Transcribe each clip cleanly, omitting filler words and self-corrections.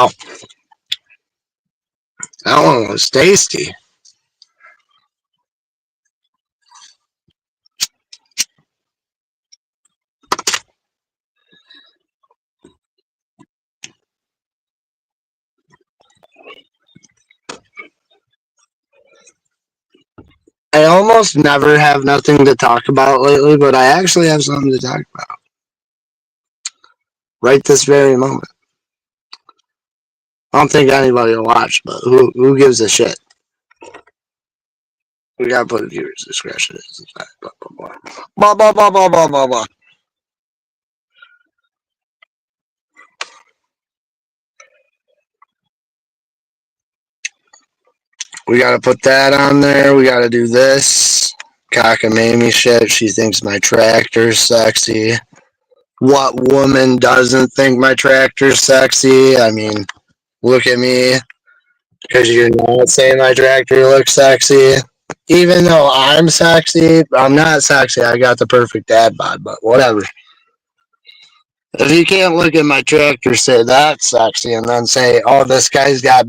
Oh, that one was tasty. I almost never have nothing to talk about lately, but I actually have something to talk about right this very moment. I don't think anybody will watch, but who gives a shit? We gotta put viewers' discretion. Blah, blah, blah. Blah, blah, blah, blah, blah, blah, blah. We gotta put that on there. We gotta do this. Cockamamie shit. She thinks my tractor's sexy. What woman doesn't think my tractor's sexy? I mean, look at me. Because you're not saying my tractor looks sexy. Even though I'm sexy, I'm not sexy. I got the perfect dad bod, but whatever. If you can't look at my tractor, say that's sexy, and then say, oh, this guy's got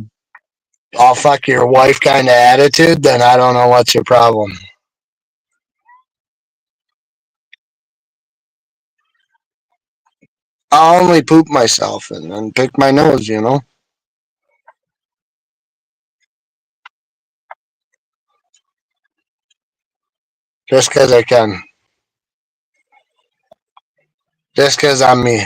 I'll fuck your wife kind of attitude, then I don't know what's your problem. I'll only poop myself and then pick my nose, you know? Just because I can. Just because I'm me.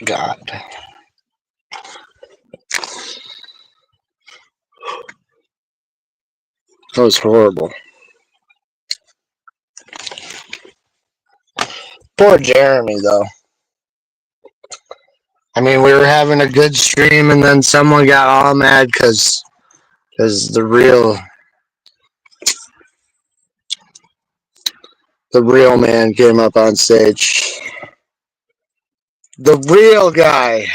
God. That was horrible. Poor Jeremy, though. I mean, we were having a good stream, and then someone got all mad because the real man came up on stage. The real guy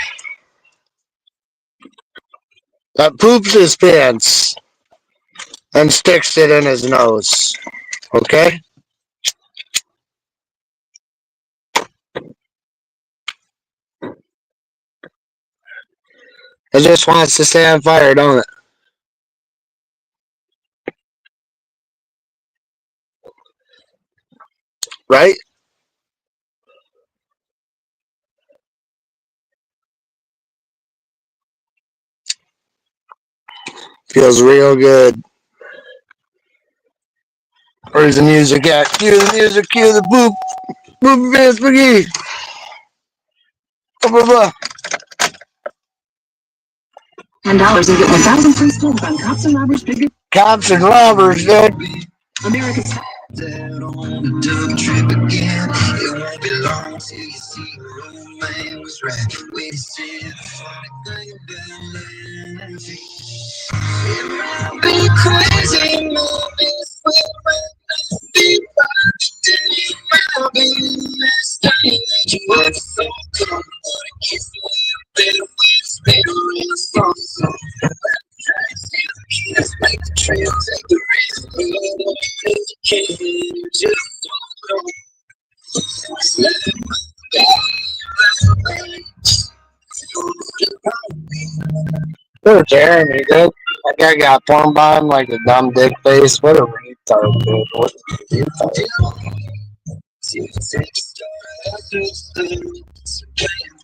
that poops his pants and sticks it in his nose. Okay? It just wants to stay on fire, don't it? Right? Feels real good. Where's the music at? Cue the music, cue the boop. Boop, dance, boogie. Blah, blah, blah. $10 and get 1,000 free skills on cops and robbers. Cops and robbers, dude. America's on a dub trip again. It won't be long till you see the old man was right when he said funny thing about living. It might be crazy, moments when be it might be last time that you ever saw come, but it gets me a better way to spend a real song. Let's make the trail, take the risk, just Poor Jeremy, dude. That guy got porn bombed like a dumb dick face. What a retard, dude. What a retard.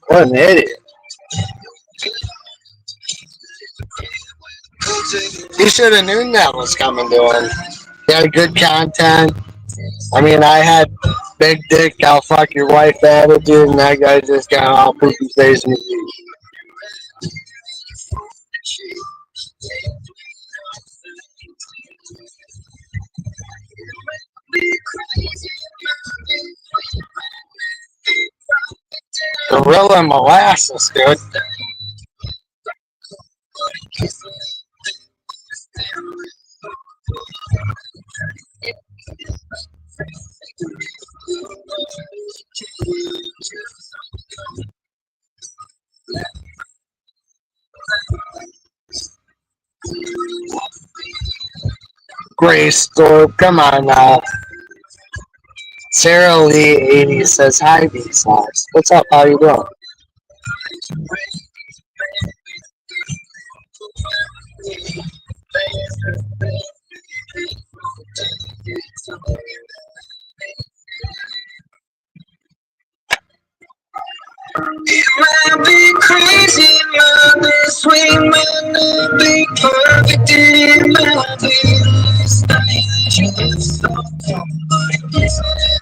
What an idiot. He should have known that was coming to him. He had good content. I mean, I had big dick, I'll fuck your wife attitude, and that guy just got all poopy face me. Gorilla molasses, dude. Grace Thorpe, come on now. Sarah Lee 80 says hi, B-Sides. What's up? How you doing? It might be crazy, might be sweet, might not be perfect, and it might be the stylish. You live so calm, but it isn't.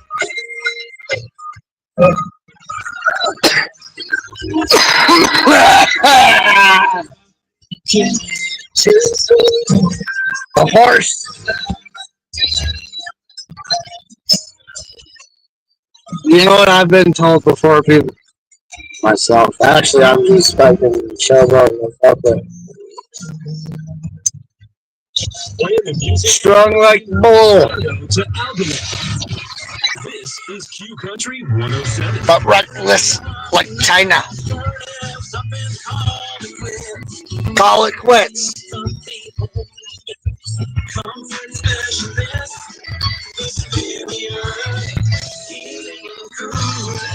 The horse. You know what I've been told before, people? Myself. Actually, I'm just fucking showboating the fuck with. Strong like bull. This is Q Country 107. But reckless like China. Call it quits.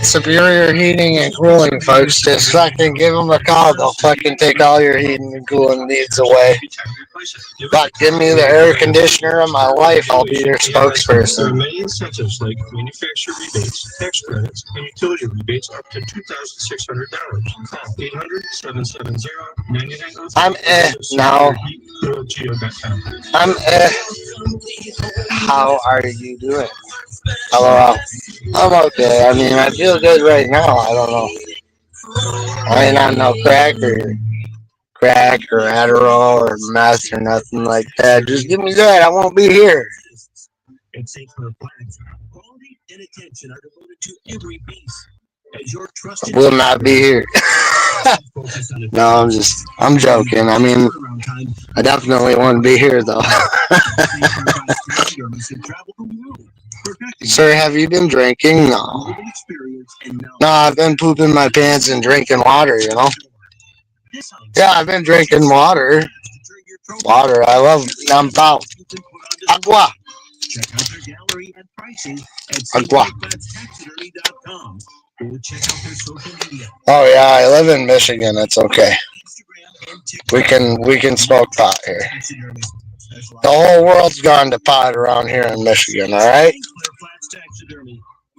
Superior Heating and Cooling, folks. Just fucking give them a call. They'll fucking take all your heating and cooling needs away. But give me the air conditioner of my life. I'll be your There are spokesperson. many incentives like manufacturer rebates, tax credits, and utility rebates up to $2,600. Call 800-770-9903. I'm now. I'm How are you doing? Hello. I'm okay. I mean, I feel good right now. I don't know. I ain't on no crack or Adderall or meth or nothing like that. Just give me that. I won't be here. At St. Clair Flats, quality and attention are devoted to every piece. As your trusted Will not be here. No, I'm joking. I mean, I definitely won't be here though. Sir, have you been drinking? No. No, I've been pooping my pants and drinking water, you know? Yeah, I've been drinking water. Water. I love Nampao. Agua. Check out their gallery and pricing at Agua. stflatstaxidermy.com or check out their social media. Oh yeah, I live in Michigan. It's okay. We can smoke pot here. The whole world's gone to pot around here in Michigan, all right?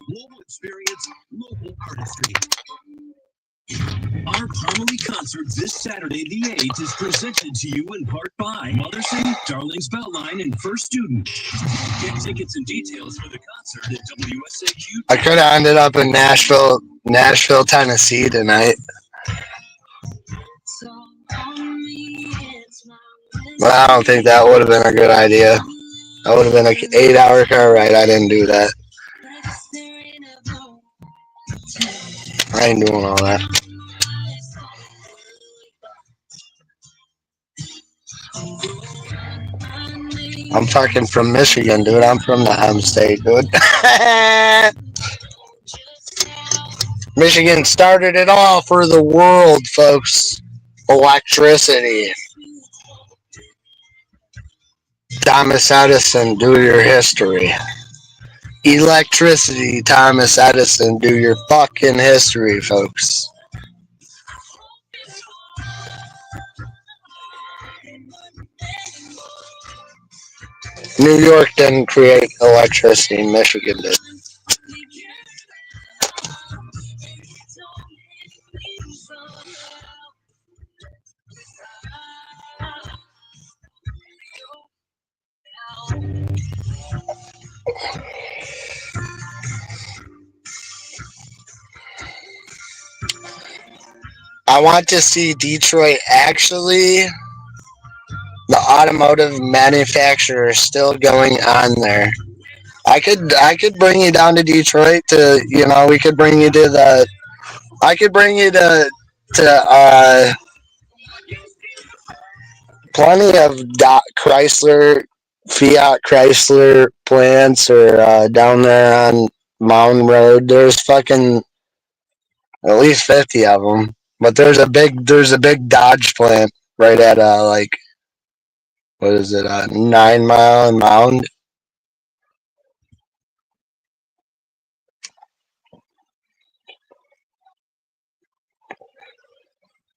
Global experience, local artistry. Our Harmony concert this Saturday, the 8th, is presented to you in part by Motherson, Darlings Beltline, and First Student. Get tickets and details for the concert at WSAQ. I could have ended up in Nashville, Tennessee tonight. But I don't think that would have been a good idea. That would have been an 8-hour car ride. I didn't do that. I ain't doing all that. I'm fucking from Michigan, dude. I'm from the M state, dude. Michigan started it all for the world, folks. Electricity. Thomas Edison, do your history. Electricity, Thomas Edison, do your fucking history, folks. New York didn't create electricity, Michigan did. I want to see Detroit actually, the automotive manufacturer still going on there. I could bring you down to Detroit to, we could bring you to I could bring you to plenty of Chrysler, Fiat Chrysler plants or down there on Mountain Road. There's fucking at least 50 of them. But there's a big Dodge plant right at what is it, a 9 mile mound?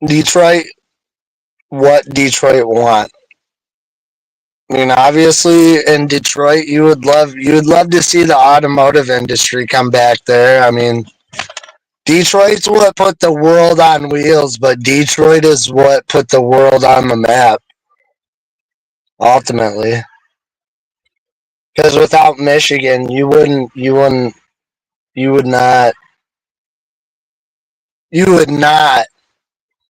Detroit, what Detroit want? I mean, obviously, in Detroit, you would love to see the automotive industry come back there. I mean, Detroit's what put the world on wheels, but Detroit is what put the world on the map ultimately. Because without Michigan, you would not, you would not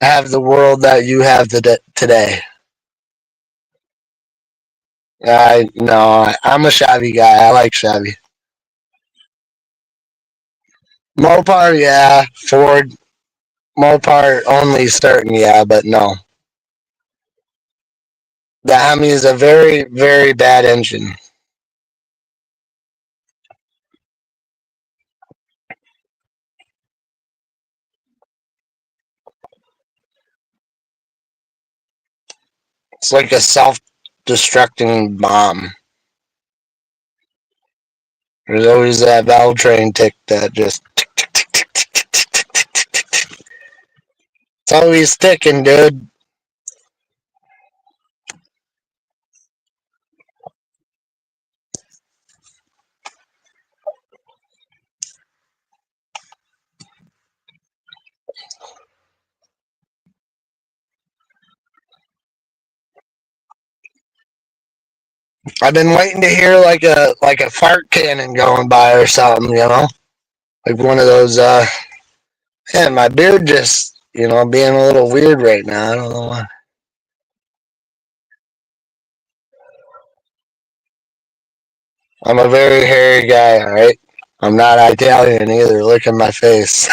have the world that you have today. I'm a Chevy guy. I like Chevy. Mopar, yeah. Ford, Mopar only certain, yeah, but no. The Hemi is a very, very bad engine. It's like a self-destructing bomb. There's always that valve train tick that just. It's always ticking, dude. I've been waiting to hear like a fart cannon going by or something, like one of those. Man, my beard just being a little weird right now. I don't know why. I'm a very hairy guy. All right, I'm not Italian either. Look at my face.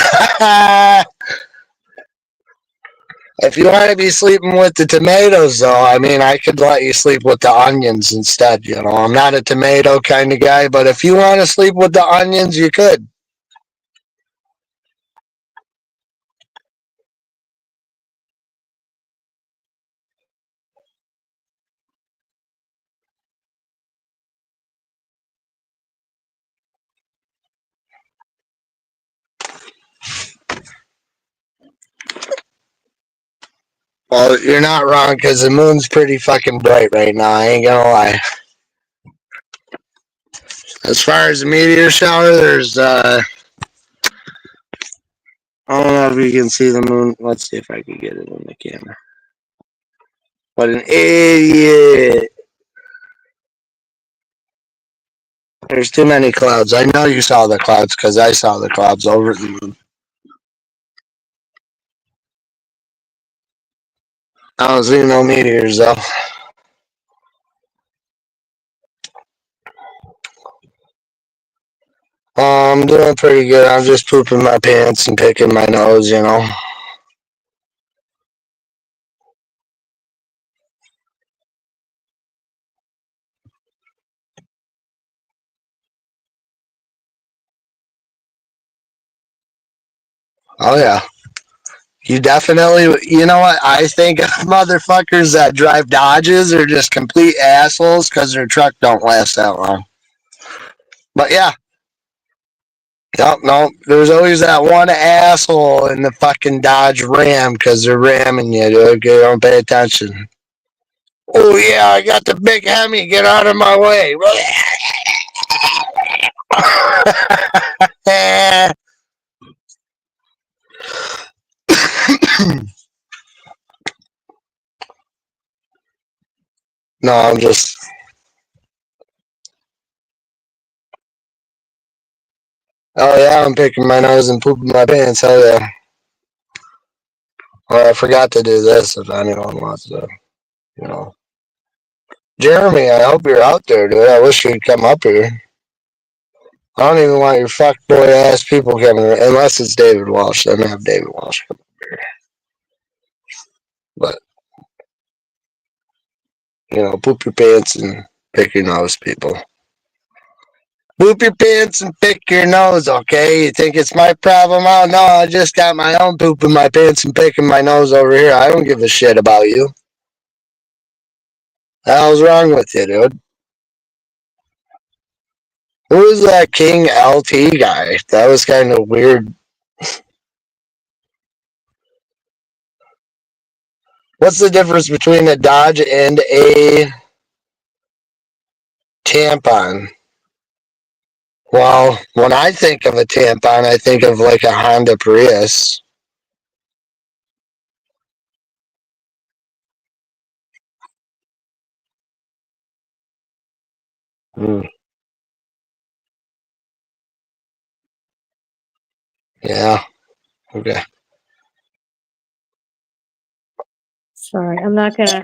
If you want to be sleeping with the tomatoes, though, I mean, I could let you sleep with the onions instead. I'm not a tomato kind of guy, but if you want to sleep with the onions, you could. Well, you're not wrong because the moon's pretty fucking bright right now. I ain't gonna lie. As far as the meteor shower, there's I don't know if you can see the moon. Let's see if I can get it in the camera. What an idiot! There's too many clouds. I know you saw the clouds because I saw the clouds over the moon. I don't see no meteors though. I'm doing pretty good. I'm just pooping my pants and picking my nose. Oh yeah. You definitely, you know what? I think motherfuckers that drive Dodges are just complete assholes because their truck don't last that long. But yeah, no. There's always that one asshole in the fucking Dodge Ram because they're ramming you, dude. You don't pay attention. Oh yeah, I got the big Hemi. Get out of my way. No, I'm just. Oh yeah, I'm picking my nose and pooping my pants. Hell yeah. Well, I forgot to do this. If anyone wants to, you know. Jeremy, I hope you're out there, dude. I wish you'd come up here. I don't even want your fuckboy ass people coming unless it's David Walsh. Then have David Walsh come up here. But poop your pants and pick your nose, people. Poop your pants and pick your nose, okay? You think it's my problem? Oh no, I just got my own poop in my pants and picking my nose over here. I don't give a shit about you. The hell's wrong with you, dude? Who was that King LT guy? That was kind of weird. What's the difference between a Dodge and a tampon? Well, when I think of a tampon, I think of like a Honda Prius. Mm, yeah. Okay. Sorry, I'm not gonna.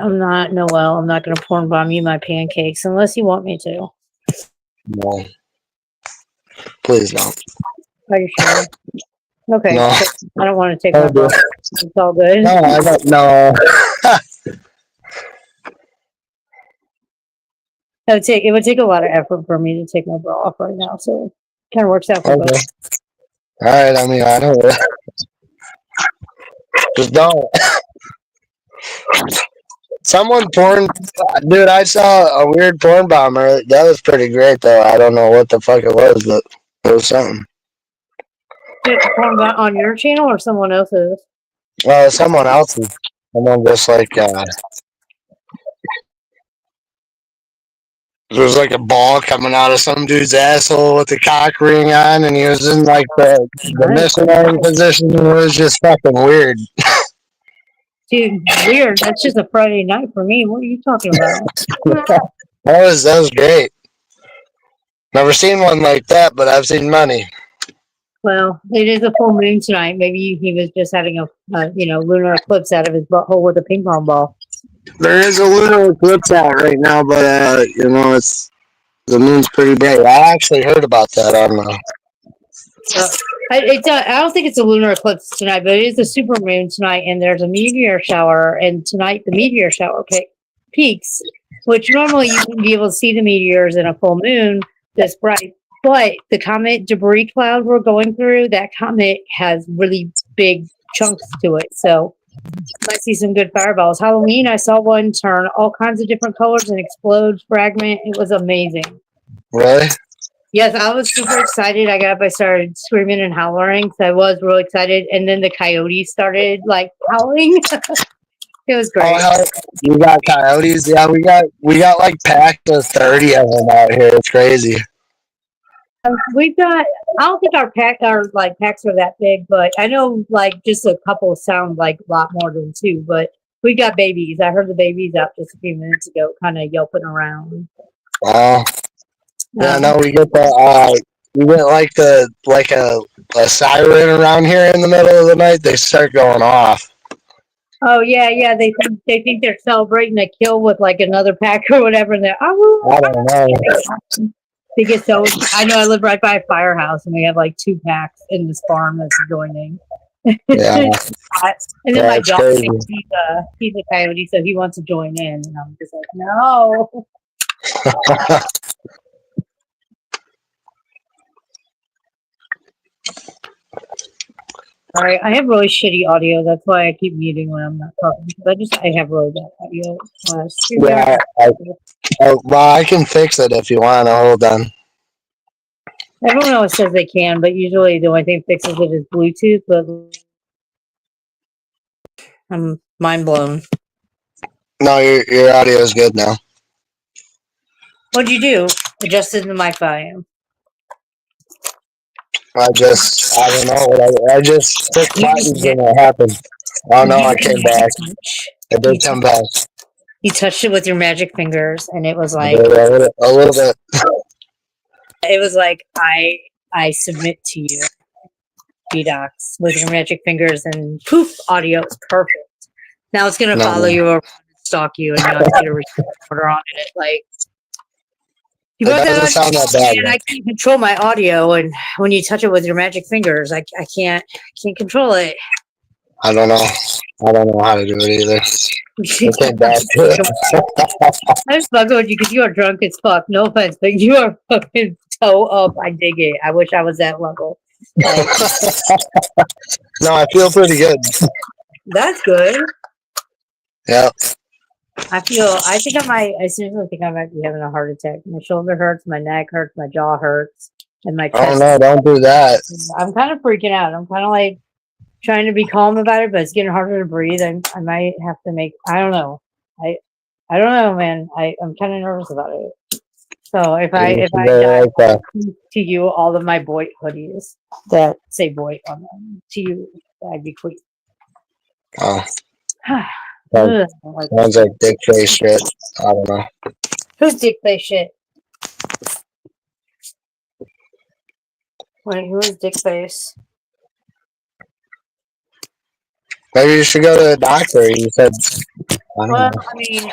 I'm not Noel. I'm not gonna porn bomb you my pancakes unless you want me to. No. Please don't. Are you sure? Okay. No. I don't want to take Oh, my bra. It's all good. No, I don't know. It would take a lot of effort for me to take my bra off right now, so it kind of works out for both. Okay. All right. I mean, I don't. Just don't. Someone porn, dude. I saw a weird porn bomber. That was pretty great, though. I don't know what the fuck it was, but it was something. Did it porn bomb on your channel or someone else's? Someone else's. Someone just like there was like a ball coming out of some dude's asshole with the cock ring on, and he was in like the missionary position. And it was just fucking weird. Dude, weird. That's just a Friday night for me. What are you talking about? That was great. Never seen one like that, but I've seen many. Well, it is a full moon tonight. Maybe he was just having a lunar eclipse out of his butthole with a ping pong ball. There is a lunar eclipse out right now, but it's the moon's pretty bright. I actually heard about that on. I don't think it's a lunar eclipse tonight, but it is a super moon tonight, and there's a meteor shower. And tonight, the meteor shower peaks, which normally you wouldn't be able to see the meteors in a full moon this bright. But the comet debris cloud we're going through, that comet has really big chunks to it. So you might see some good fireballs. Halloween, I saw one turn all kinds of different colors and explode, fragment. It was amazing. Really? Yes, I was super excited. I got up, I started screaming and howling. So I was really excited. And then the coyotes started like howling. It was great. Oh, you got coyotes? Yeah, we got like packs of 30 of them out here. It's crazy. We've got. I don't think our packs are that big, but I know like just a couple sound like a lot more than two. But we got babies. I heard the babies out just a few minutes ago, kind of yelping around. Oh, yeah. No, we get the we get like a siren around here in the middle of the night. They start going off. Oh yeah. They think they're celebrating a kill with like another pack or whatever. And they're I don't know. They get so. I know I live right by a firehouse, and we have like 2 packs in this farm that's joining. Yeah. And then my dog, he's a coyote, so he wants to join in, and I'm just like, no. All right, I have really shitty audio. That's why I keep muting when I'm not talking. But I have really bad audio. Yeah. Well, I can fix it if you want to. Hold on. Everyone always says they can, but usually the only thing that fixes it is Bluetooth. But I'm mind blown. No, your audio is good now. What'd you do? Adjusted the mic volume. I don't know. I just clicked buttons and it happened. Oh no, I came back. I did come back. You touched it with your magic fingers, and it was like a little bit. It was like I submit to you, B-Docs, with your magic fingers, and poof, audio is perfect. Now it's gonna follow you around and stalk you, and now it's gonna recorder on it. Like you got that sound that bad. And I can't control my audio, and when you touch it with your magic fingers, I can't control it. I don't know how to do it either. I came back to it. I'm just fucking with you because you are drunk as fuck. No offense, but you are fucking toe up. I dig it. I wish I was that level. Like, no, I feel pretty good. That's good. Yeah. I seriously think I might be having a heart attack. My shoulder hurts, my neck hurts, my jaw hurts, and my Oh chest. no, don't do that. I'm kind of freaking out. I'm kind of like trying to be calm about it, but it's getting harder to breathe. I might have to I don't know. I don't know, man. I'm kind of nervous about it. So if I die, Okay. to you all of my boy hoodies that say boy on them. To you, that'd be quick. Oh, Ugh, like, sounds like dick face shit. I don't know. who's dick face shit? Wait, who is dick face? Maybe you should go to the doctor. You said. I don't Well, know. I mean,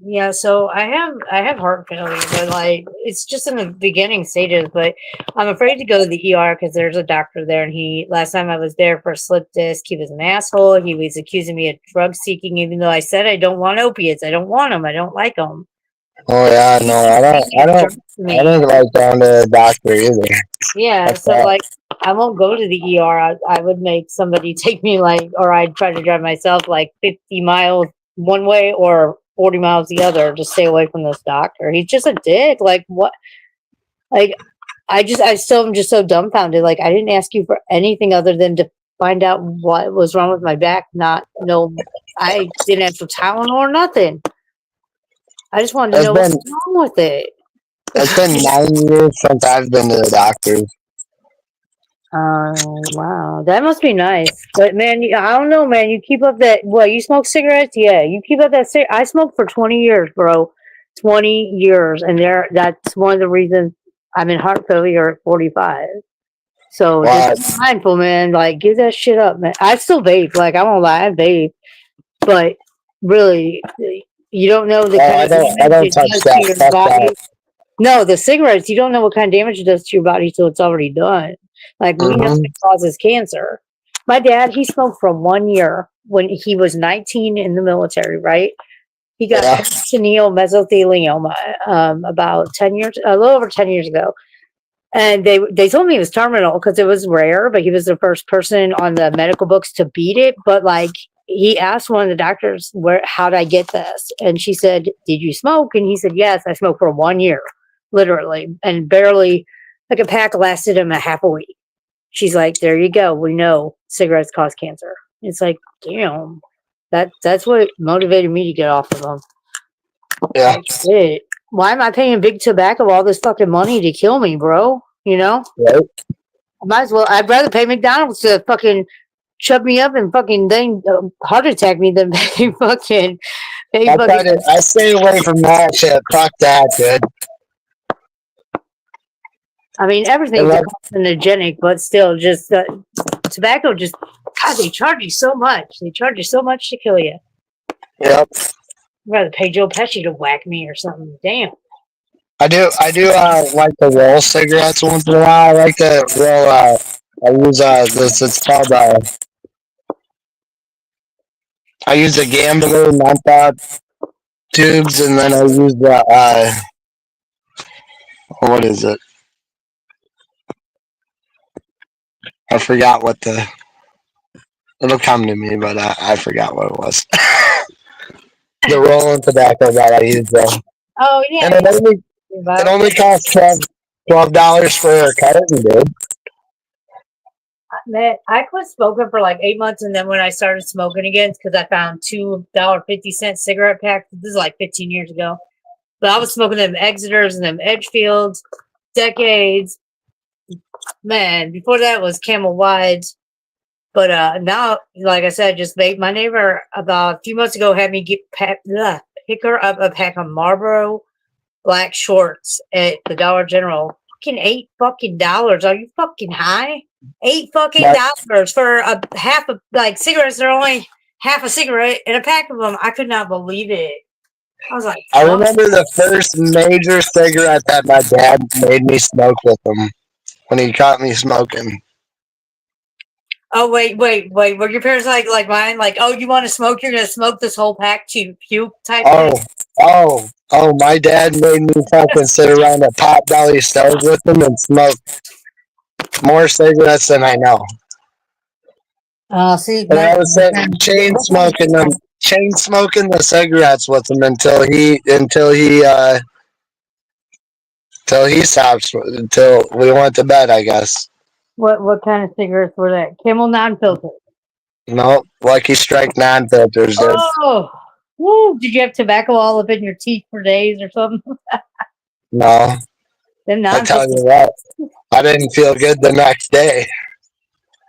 yeah. So I have heart failure, but like it's just in the beginning stages. But I'm afraid to go to the ER because there's a doctor there, and last time I was there for a slip disc, he was an asshole. He was accusing me of drug seeking, even though I said I don't want opiates. I don't want them. I don't like them. Oh yeah, no, I don't like going to the doctor either. Yeah, That's so that. like I won't go to the ER. I would make somebody take me or I'd try to drive myself like 50 miles one way or 40 miles the other to stay away from this doctor. He's just a dick. Like what? Like I still am just so dumbfounded. Like I didn't ask you for anything other than to find out what was wrong with my back. I didn't ask for Tylenol or nothing. I just wanted to know what's wrong with it. It's been 9 years since I've been to the doctor. Oh wow, that must be nice. But man, I don't know, man. You keep up that. What, you smoke cigarettes? Yeah, you keep up that. I smoked for 20 years, bro. 20 years, and that's one of the reasons I'm in heart failure at 45. So Wow. just be mindful, man. Like, give that shit up, man. I still vape. Like, I won't lie, I vape. But really, you don't know the kind of I damage don't it touch does to that. your Fuck body. that. No, the cigarettes, you don't know what kind of damage it does to your body till it's already done. Like, we know Mm-hmm. it causes cancer. My dad, he smoked for 1 year when he was 19 in the military, right? He got Yeah. peritoneal mesothelioma about 10 years, a little over 10 years ago. And they told me it was terminal because it was rare, but he was the first person on the medical books to beat it. But like he asked one of the doctors, how did I get this? And she said, did you smoke? And he said, yes, I smoked for 1 year, literally, and barely, like a pack lasted him a half a week. She's like, there you go. We know cigarettes cause cancer. It's like, damn, that's what motivated me to get off of them. Yeah. Like, shit. Why am I paying big tobacco all this fucking money to kill me, bro? You know? Right. I'd rather pay McDonald's to fucking shove me up and fucking then heart attack me than pay fucking. I stay away from that shit. Fuck that, dude. I mean, everything's carcinogenic, but still, just tobacco. God, they charge you so much. They charge you so much to kill you. Yep. I'd rather pay Joe Pesci to whack me or something. Damn. I do like to roll cigarettes once in a while. I like to roll. I use this. It's called. I use the Gambler menthol tubes, and then I use the. What is it? I forgot what the. It'll come to me, but I forgot what it was. The rolling tobacco that I use though. Oh yeah. And it only costs $12 for a carton, dude. Man, I quit smoking for like 8 months, and then when I started smoking again, because I found $2.50 cigarette packs. This is like 15 years ago. But I was smoking them Exeters and them Edgefields, decades. Man, before that was Camel Wides. But now, like I said, just vape. My neighbor about a few months ago had me pick her up a pack of Marlboro black shorts at the Dollar General. Fucking $8. Are you fucking high? $8 for a half of cigarettes. They're only half a cigarette and a pack of them. I could not believe it. I was like, I remember the first major cigarette that my dad made me smoke with him when he caught me smoking. oh wait. Were your parents like mine? Like, oh, you want to smoke? You're gonna smoke this whole pack to puke type thing? Oh! My dad made me fucking sit around a pot belly stove with him and smoke more cigarettes than I know. See, And I was chain chain smoking the cigarettes with him until he stops until we went to bed, I guess. What kind of cigarettes were that? Camel non-filtered. No, Lucky Strike non-filters, dude. Oh, woo! Did you have tobacco all up in your teeth for days or something? No, Then I tell you non-filtered. what, I didn't feel good the next day.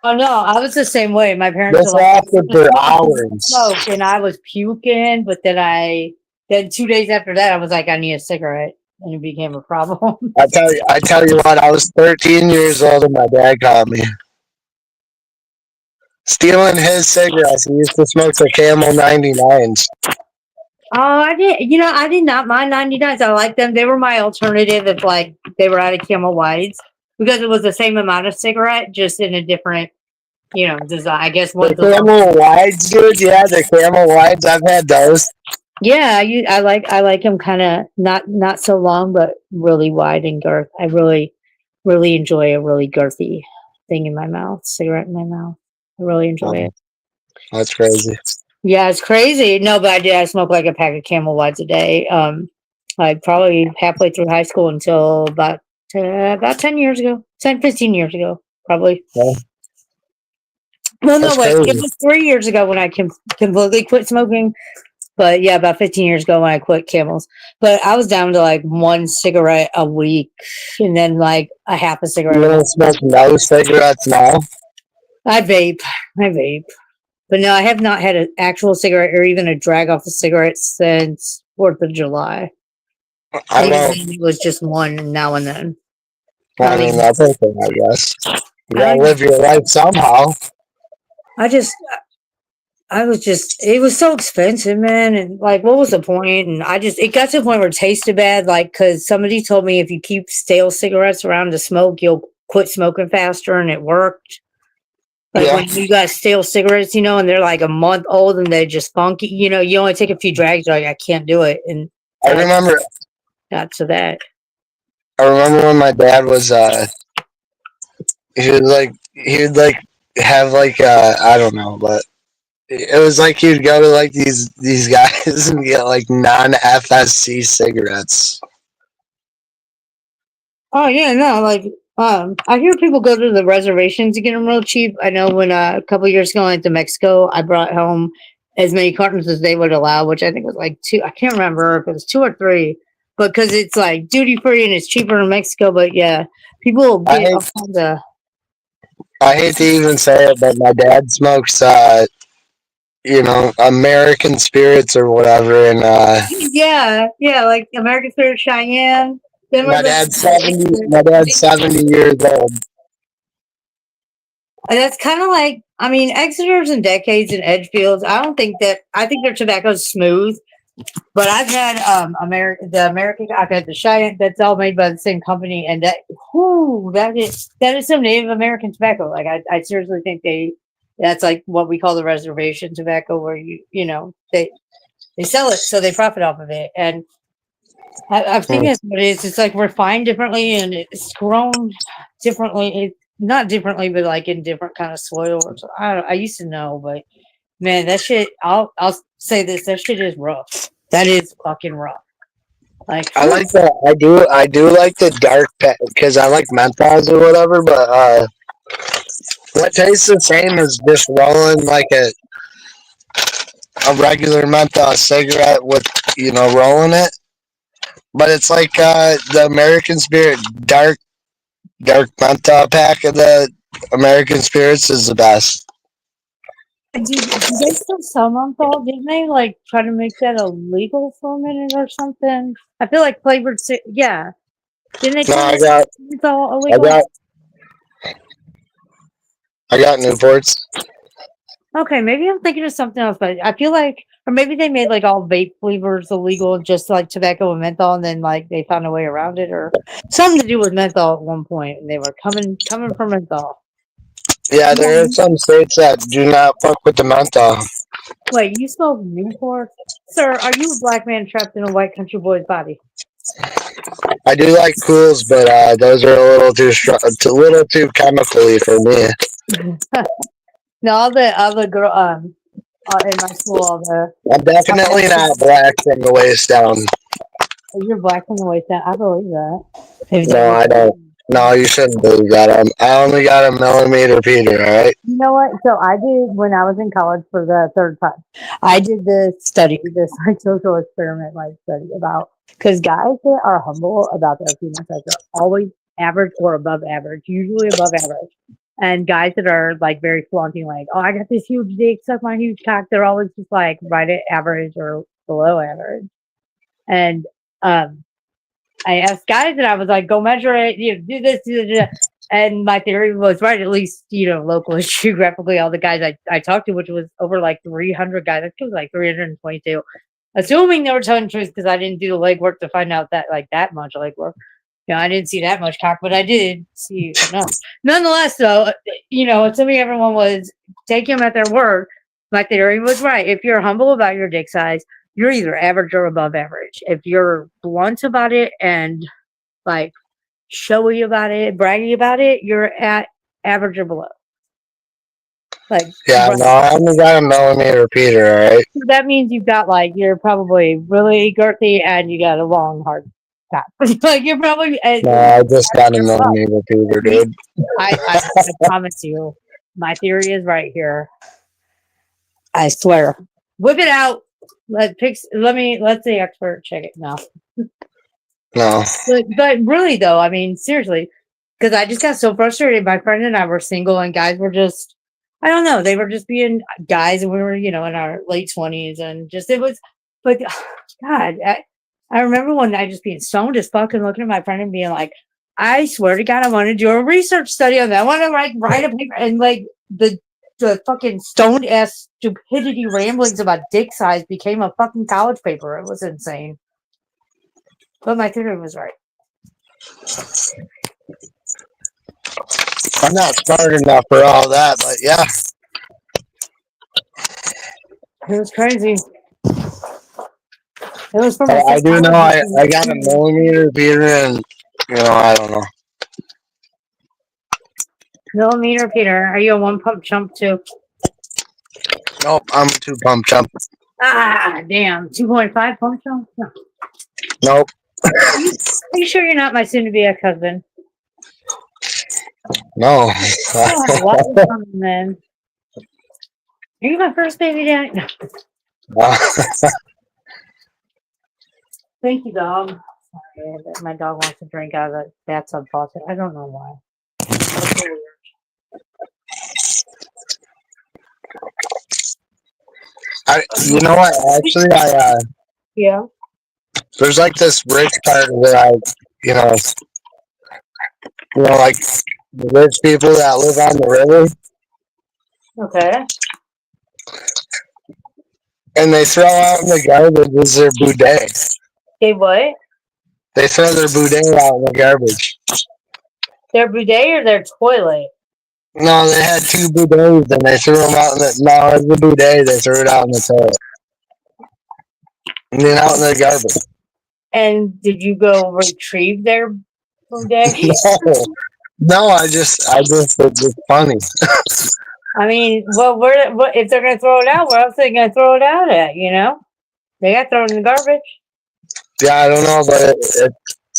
Oh no, I was the same way. My parents were This like, lasted "Just for smoke," hours. and I was puking. But then 2 days after that, I was like, I need a cigarette, and it became a problem. I tell you what, I was 13 years old and my dad caught me stealing his cigarettes. He used to smoke the Camel 99s. Oh, I did. I did not mind 99s. I like them. They were my alternative if like they were out of Camel Whites because it was the same amount of cigarette, just in a different, design. I guess The one's a Camel Wides, dude. Yeah, the Camel Wides. I've had those. yeah. I like them kind of not so long, but really wide in girth. I really enjoy a really girthy thing in my mouth, cigarette in my mouth. I really enjoy Oh, it. that's crazy. Yeah, it's crazy. No, but I did. I smoked like a pack of Camel Whites a day. Like probably halfway through high school until about 10 years ago, 10, 15 years ago, probably. Yeah, Well, no, that's wait, it crazy. was 3 years ago when I completely quit smoking. But yeah, about 15 years ago when I quit Camels. But I was down to like one cigarette a week and then like a half a cigarette You a don't month. smoke no cigarettes now? I vape. I vape. But no, I have not had an actual cigarette or even a drag off a cigarette since 4th of July. I And even don't. then, it was just one now and then. I I don't mean, even. that's okay, I guess. You I don't gotta even. live your life somehow. I just. I was just. It was so expensive, man. And like, what was the point? And it got to the point where it tasted bad. Like, because somebody told me if you keep stale cigarettes around to smoke, you'll quit smoking faster, and it worked. Like Yeah, when you got stale cigarettes, and they're like a month old and they're just funky. You only take a few drags, you're like I can't do it, and I that remember. got to that. I remember when my dad was. He would have like I don't know, but it was like he'd go to like these guys and get like non-FSC cigarettes. Oh yeah, no, like I hear people go to the reservations to get them real cheap. I know when a couple years ago I went to Mexico, I brought home as many cartons as they would allow, which I think was like two. I can't remember if it was two or three, but because it's like duty free and it's cheaper in Mexico. But yeah, people will I get hate all kinds of. I hate to even say it, but my dad smokes American spirits or whatever, and Yeah, yeah, like American Spirit Cheyenne. Then my was dad's 70. My dad's 70 years old. and that's kind of like, I mean, Exeter's and Decades and Edgefields. I think their tobacco's smooth, but I've had the American, I've had the Cheyenne. That's all made by the same company, and that is some Native American tobacco. Like I seriously think that's like what we call the reservation tobacco, where they sell it so they profit off of it, and I think that's what it is. It's like refined differently and it's grown differently. Not differently, but like in different kind of soil. I used to know, but man, that shit. I'll say this. That shit is rough. That is fucking rough. Like, I like that. I do like the dark because I like menthols or whatever. But what tastes the same is just rolling like a regular menthol cigarette with rolling it. But it's like the American Spirit dark menthol pack of the American Spirits is the best. do they still sell menthol? Didn't they like try to make that illegal for a minute or something? I feel like yeah. Didn't they No, try to I make got menthol I illegal? got I got Newports. Okay, maybe I'm thinking of something else, but I feel like, or maybe they made like all vape flavors illegal, just like tobacco and menthol, and then like they found a way around it, or something to do with menthol at one point, and they were coming from menthol. Yeah, Yeah. there are some states that do not fuck with the menthol. Wait, you smoke Newport, sir? Are you a black man trapped in a white country boy's body? I do like cools, but those are a little too strong, a little too chemically for me. No, all the girl in my school. All the I'm definitely not black from the waist down. you're black from the waist down. I believe that. Maybe that No, was- I don't. No, you shouldn't believe that. I only got a millimeter, Peter. All right. You know what? So I did when I was in college for the third time. I did this study, this like social experiment like study about because guys that are humble about their penis size are always average or above average, usually above average. And guys that are like very flaunting, like, oh, I got this huge dick, suck my huge cock, they're always just like right at average or below average. And I asked guys and I was like, go measure it, do this, do that. And my theory was right, at least, locally, geographically, all the guys I talked to, which was over like 300 guys, I think it was like 322, assuming they were telling the truth because I didn't do the legwork to find out that like that much legwork. I didn't see that much cock, but I did see enough. Nonetheless, though, assuming everyone was taking them at their word, my theory was right. If you're humble about your dick size, you're either average or above average. If you're blunt about it and like showy about it, braggy about it, you're at average or below. Like, Yeah, no, I only got a millimeter, Peter. All right. that means you've got like you're probably really girthy and you got a long hard cock. Like you're probably No, I just got a millimeter, Peter, dude. I promise you, my theory is right here. I swear. Whip it out. Let the expert check it now. No. But really though, I mean, seriously, because I just got so frustrated. My friend and I were single, and guys were just, I don't know, they were just being guys, and we were, in our late 20s, and just it was, but God, I remember one night just being stoned as fuck and looking at my friend and being like, I swear to God, I want to do a research study on that. I want to write a paper, and like the fucking stoned ass stupidity ramblings about dick size became a fucking college paper. It was insane. But my theory was right. I'm not smart enough for all that, but yeah. It was crazy. It was from I do know I got a millimeter, Peter, and, I don't know. Millimeter, Peter. Are you a one pump chump too? Nope, I'm a 2-pump chump. Ah, damn. 2.5 pump chump? No. Nope. Are you sure you're not my soon to be ex husband? No. Why man? Are you my first baby daddy? No. Thank you, dog. Sorry, my dog wants to drink out of the bathtub faucet. I don't know why. That's so weird. You know what? Actually, Yeah. there's like this rich part where like the rich people that live on the river, Okay. and they throw out in the garbage is their bidet. They what? They throw their bidet out in the garbage. Their bidet or their toilet? No, they had 2 bidets and they threw them out in the. No, it's the bidet. They threw it out in the toilet. And then out in the garbage. And did you go retrieve their bidet? No, I just it's funny. I mean, well, what if they're gonna throw it out? Where else are they gonna throw it out at? They got thrown in the garbage. Yeah, I don't know, but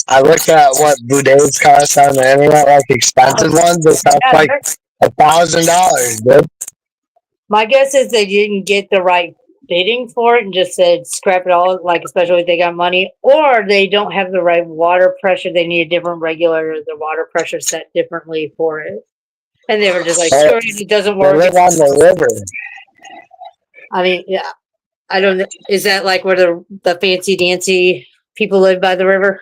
I looked at what bidets cost on the internet, like expensive ones. It cost like $1,000, dude. My guess is they didn't get the right bidding for it and just said scrap it all. Like especially if they got money, or they don't have the right water pressure. They need a different regulator. The water pressure set differently for it. And they were just like, screw it, it doesn't work. They live on the river. I mean, yeah. I don't know. Is that like where the fancy dancy people live by the river?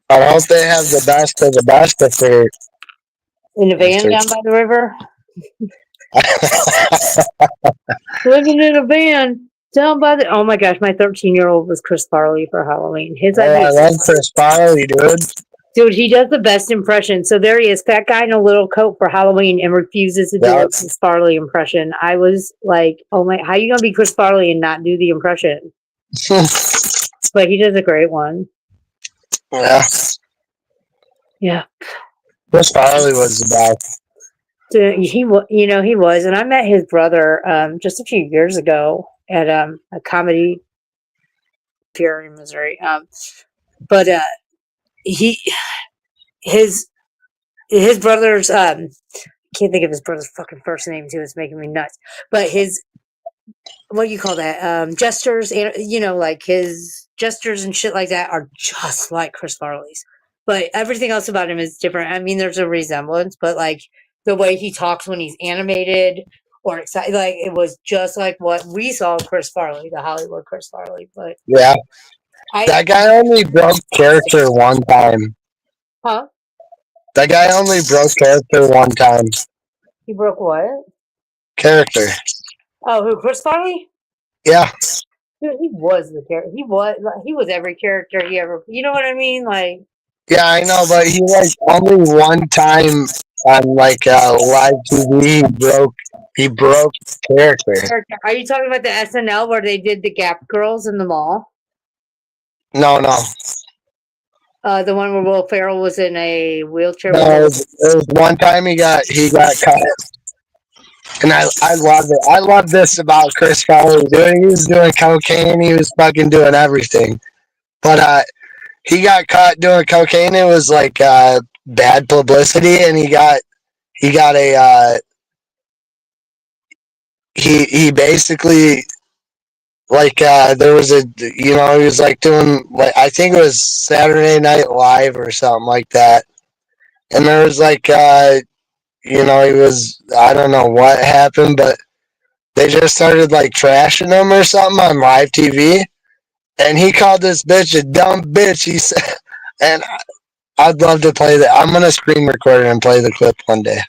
I hope they have the best of the best if they're in the van down by the river. Living in a van down by the. Oh my gosh, my 13-year-old was Chris Farley for Halloween. I love Chris Farley, dude. Dude, he does the best impression. So there he is, fat guy in a little coat for Halloween, and refuses to do a Chris Farley impression. I was like, oh my, how you gonna be Chris Farley and not do the impression? But he does a great one. Yeah. Yeah. Chris Farley was the best. He was, and I met his brother just a few years ago at a comedy fair in Missouri. But he his brother's can't think of his brother's fucking first name too. It's making me nuts. But his what do you call that? Gestures, and like his gestures and shit like that are just like Chris Farley's. But everything else about him is different. I mean, there's a resemblance, but like the way he talks when he's animated or excited, like it was just like what we saw in Chris Farley, the Hollywood Chris Farley. But Yeah, I, that guy only broke character one time. huh? That guy only broke character one time. He broke what? Character. Oh, who? Chris Farley? Yeah. Dude, he was the character. He was every character he ever. You know what I mean? Like. Yeah, I know, but he like only one time on like live TV he broke character. Are you talking about the SNL where they did the Gap Girls in the mall? No, no. The one where Will Ferrell was in a wheelchair. No, it was one time he got cut. And I love it. I love this about Chris Farley. He was doing cocaine, he was fucking doing everything. But he got caught doing cocaine. It was like bad publicity, and he got a he basically like there was he was like doing like I think it was Saturday Night Live or something like that, and there was like he was I don't know what happened, but they just started like trashing him or something on live TV, and he called this bitch a dumb bitch. He said, and I'd love to play that. I'm gonna screen record it and play the clip one day.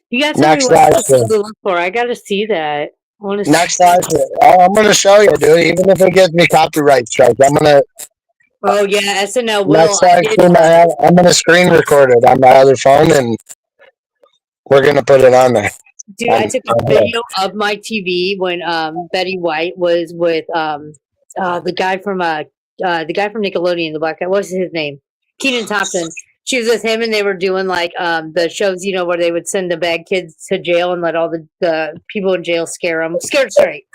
You got to tell me Next what live else stream. to look for. I got to see that. I want to Next live stream. Oh, I'm gonna show you, dude. Even if it gives me copyright strike, I'm gonna. Oh yeah, SNL will. Next live stream I have, I'm gonna screen record it on my other phone, and we're gonna put it on there. Dude, I took a video of my TV when Betty White was with the guy from Nickelodeon, the black guy. What's his name? Kenan Thompson. She was with him, and they were doing like the shows, where they would send the bad kids to jail and let all the people in jail scare them, scared straight.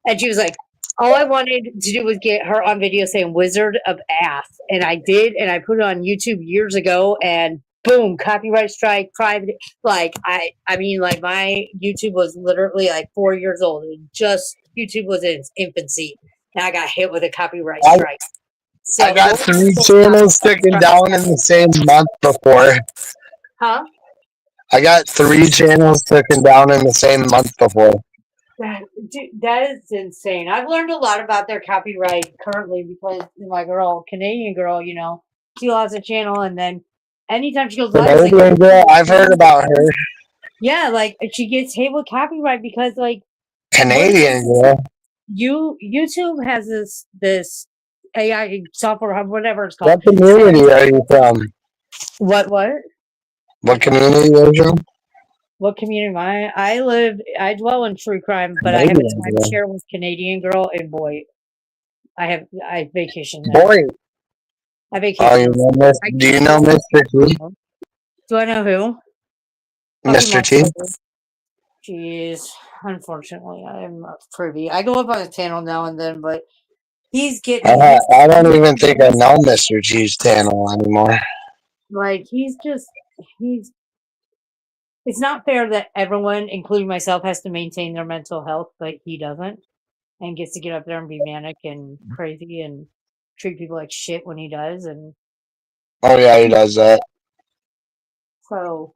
And she was like, all I wanted to do was get her on video saying "Wizard of Ass," and I did, and I put it on YouTube years ago, and boom, copyright strike, private. Like I mean, like my YouTube was literally like 4 years old. YouTube was in its infancy, and I got hit with a copyright strike. So I got 3 channels taken down in the same month before. Huh? I got 3 channels taken down in the same month before. That is insane. I've learned a lot about their copyright currently because my Canadian girl, she lost a channel, and then anytime she goes live, Canadian girl, I've heard about her. Yeah, like she gets hit with copyright because like Canadian girl. YouTube has this AI software, whatever it's called. What community are you from? What? What community are you from? What community am I dwell in true crime, but I have a timeshare with Canadian girl, and boy, I vacation there. Boy. I vacation. Do you know Mr. T? Do I know who? Mr. T? Jeez, unfortunately, I'm privy. I go up on his channel now and then, but he's getting. I don't even think I know Mr. T's channel anymore. Like it's not fair that everyone, including myself, has to maintain their mental health, but he doesn't, and gets to get up there and be manic and crazy and treat people like shit when he does. And oh yeah, he does that. So,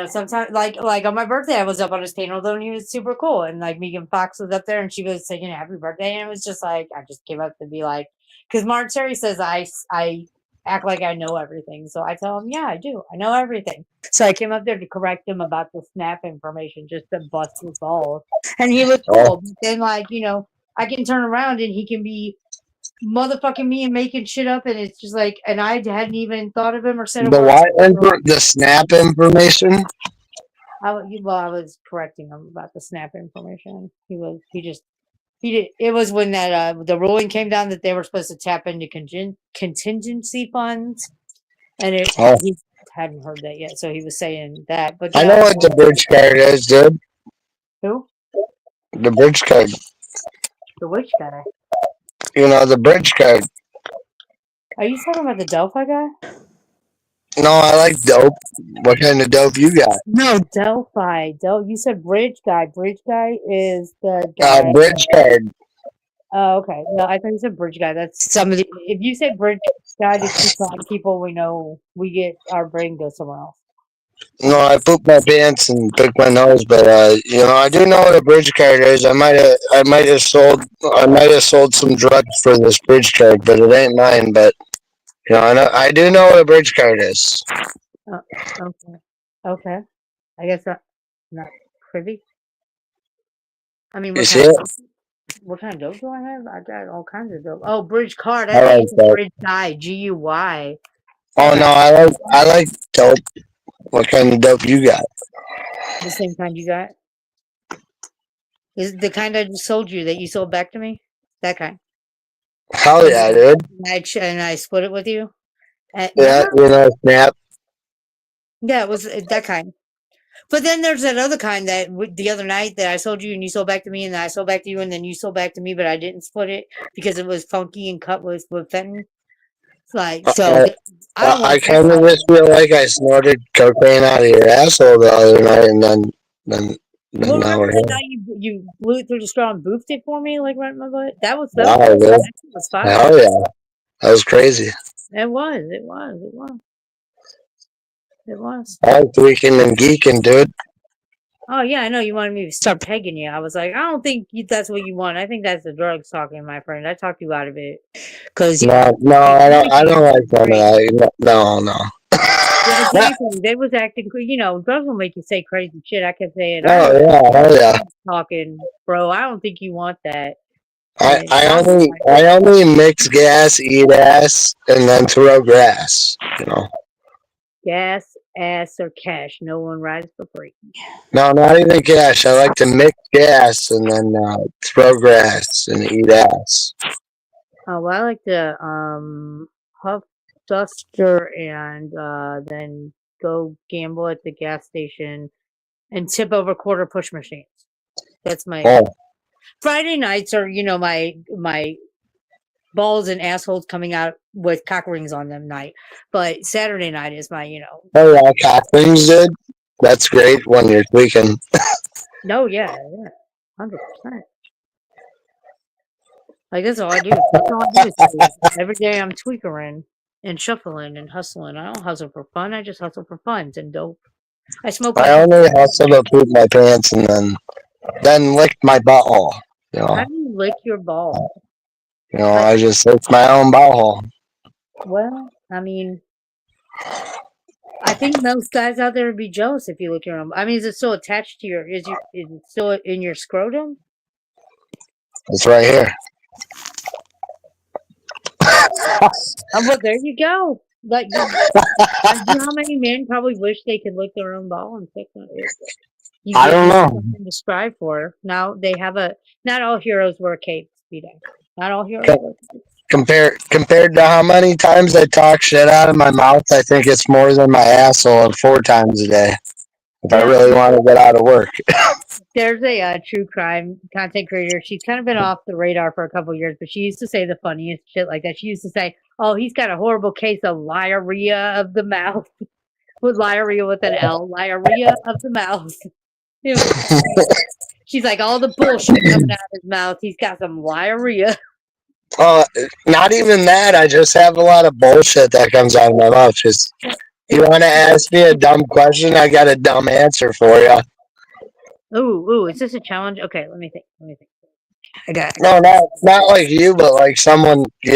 sometimes like on my birthday, I was up on his channel though, and he was super cool. And like Megan Fox was up there, and she was singing "Happy Birthday," and it was just like I just came up to be like, because Mark Terry says I act like I know everything, so I tell him, yeah, I do, I know everything. So I came up there to correct him about the snap information, just to bust his balls, and he was cool. But then I can turn around and he can be motherfucking me and making shit up, and it's just like, and I hadn't even thought of him or said the snap information. I was correcting him about the snap information. It was when that the ruling came down that they were supposed to tap into contingency funds, and hadn't heard that yet, so he was saying that. But I yeah, know what the bridge card is, dude. who? The bridge card. The which guy? You know, the bridge card. Are you talking about the Delphi guy? No, I like dope. What kind of dope you got? No, Delphi. You said bridge guy. Bridge guy is the guy. Bridge card. Oh, okay. No, I thought you said bridge guy. That's somebody. If you say bridge guy to two blind people, we know we get our brain goes somewhere else. No, I pooped my pants and picked my nose, but you know, I do know what a bridge card is. I might have sold some drugs for this bridge card, but it ain't mine. But you know, I do know what a bridge card is. Okay. Okay. I guess not privy. I mean, You see it? what kind of dope do I have? I got all kinds of dope. Oh, bridge card. I I thought like you said that. bridge guy. GUY. Oh no, I like dope. What kind of dope you got? The same kind you got. Is it the kind I just sold you that you sold back to me? That kind. Hell yeah, dude. And I split it with you. Yeah, No, you know, snap. yeah, it was that kind. But then there's that other kind that the other night that I sold you and you sold back to me and then I sold back to you and then you sold back to me, but I didn't split it because it was funky and cut with fentanyl. It's like so. I don't I want kind of just feel like I snorted cocaine out of your asshole the other night, and then Well, now remember we're that here. night you blew it through the straw and boofed it for me like right in my butt? Wow, That dude. was fire. Hell yeah, that was crazy. It was. It was. I like tweaking and geeking, dude. Oh yeah, I know you wanted me to start pegging you. I was like, I don't think that's what you want. I think that's the drugs talking, my friend. I talked you out of it because No, I don't like some of that. No. Yeah, exactly. They was acting, drugs will make you say crazy shit. I kept saying, I Oh don't yeah, hell yeah. talking, bro. I don't think you want that. I, And I I'm only like, I only mix gas, eat ass, and then throw grass. You know. gas, ass, or cash. No one rides for free. No, not even gas. I like to mix gas and then throw grass and eat ass. Oh, well, I like to huff duster and then go gamble at the gas station and tip over quarter push machines. That's my Oh, Friday nights are, my balls and assholes coming out with cock rings on them night. But Saturday night is my, oh yeah, cock rings, dude. That's great when you're tweaking. no, yeah, 100%. Like that's all I do. That's all I do is tweak. Every day I'm tweakering and shuffling and hustling. I don't hustle for fun. I just hustle for fun and dope. I smoke I like only hustle to poop my pants and then lick my butthole. You how know, do you lick your ball? I just lick my own butthole. Well, I mean, I think most guys out there would be jealous if you lick your own. I mean, is it still attached to is it still in your scrotum? It's right here. Well, there you go. Like, you know how many men probably wish they could lick their own ball and pick on it? You I give don't them know. something to strive for. Now they have not all heroes wear capes, Vito. Not all heroes wear capes. Compared to how many times I talk shit out of my mouth, I think it's more than my asshole 4 times a day. If I Yeah, really want to get out of work. there's a true crime content creator. She's kind of been off the radar for a couple of years, but she used to say the funniest shit like that. She used to say, "Oh, he's got a horrible case of liarrhea of the mouth." With liarrhea with an L, liarrhea of the mouth. It was She's like, all the bullshit coming out of his mouth. He's got some liarrhea. Not even that. I just have a lot of bullshit that comes out of my mouth. Just you want to ask me a dumb question, I got a dumb answer for you. Ooh, is this a challenge? Okay, let me think. I got No, not like you, but like someone. I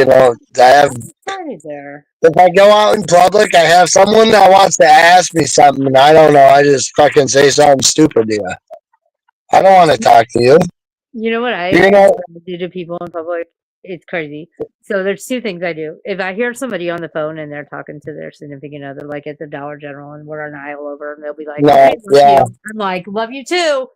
have. started there. If I go out in public, I have someone that wants to ask me something, and I don't know. I just fucking say something stupid to you. I don't want to talk to you. You know what I You know, do to people in public? It's crazy. So there's two things I do. If I hear somebody on the phone and they're talking to their significant other, like at the Dollar General, and we're an aisle over, and they'll be like, no, "Hey, love yeah. you." I'm like, "Love you too."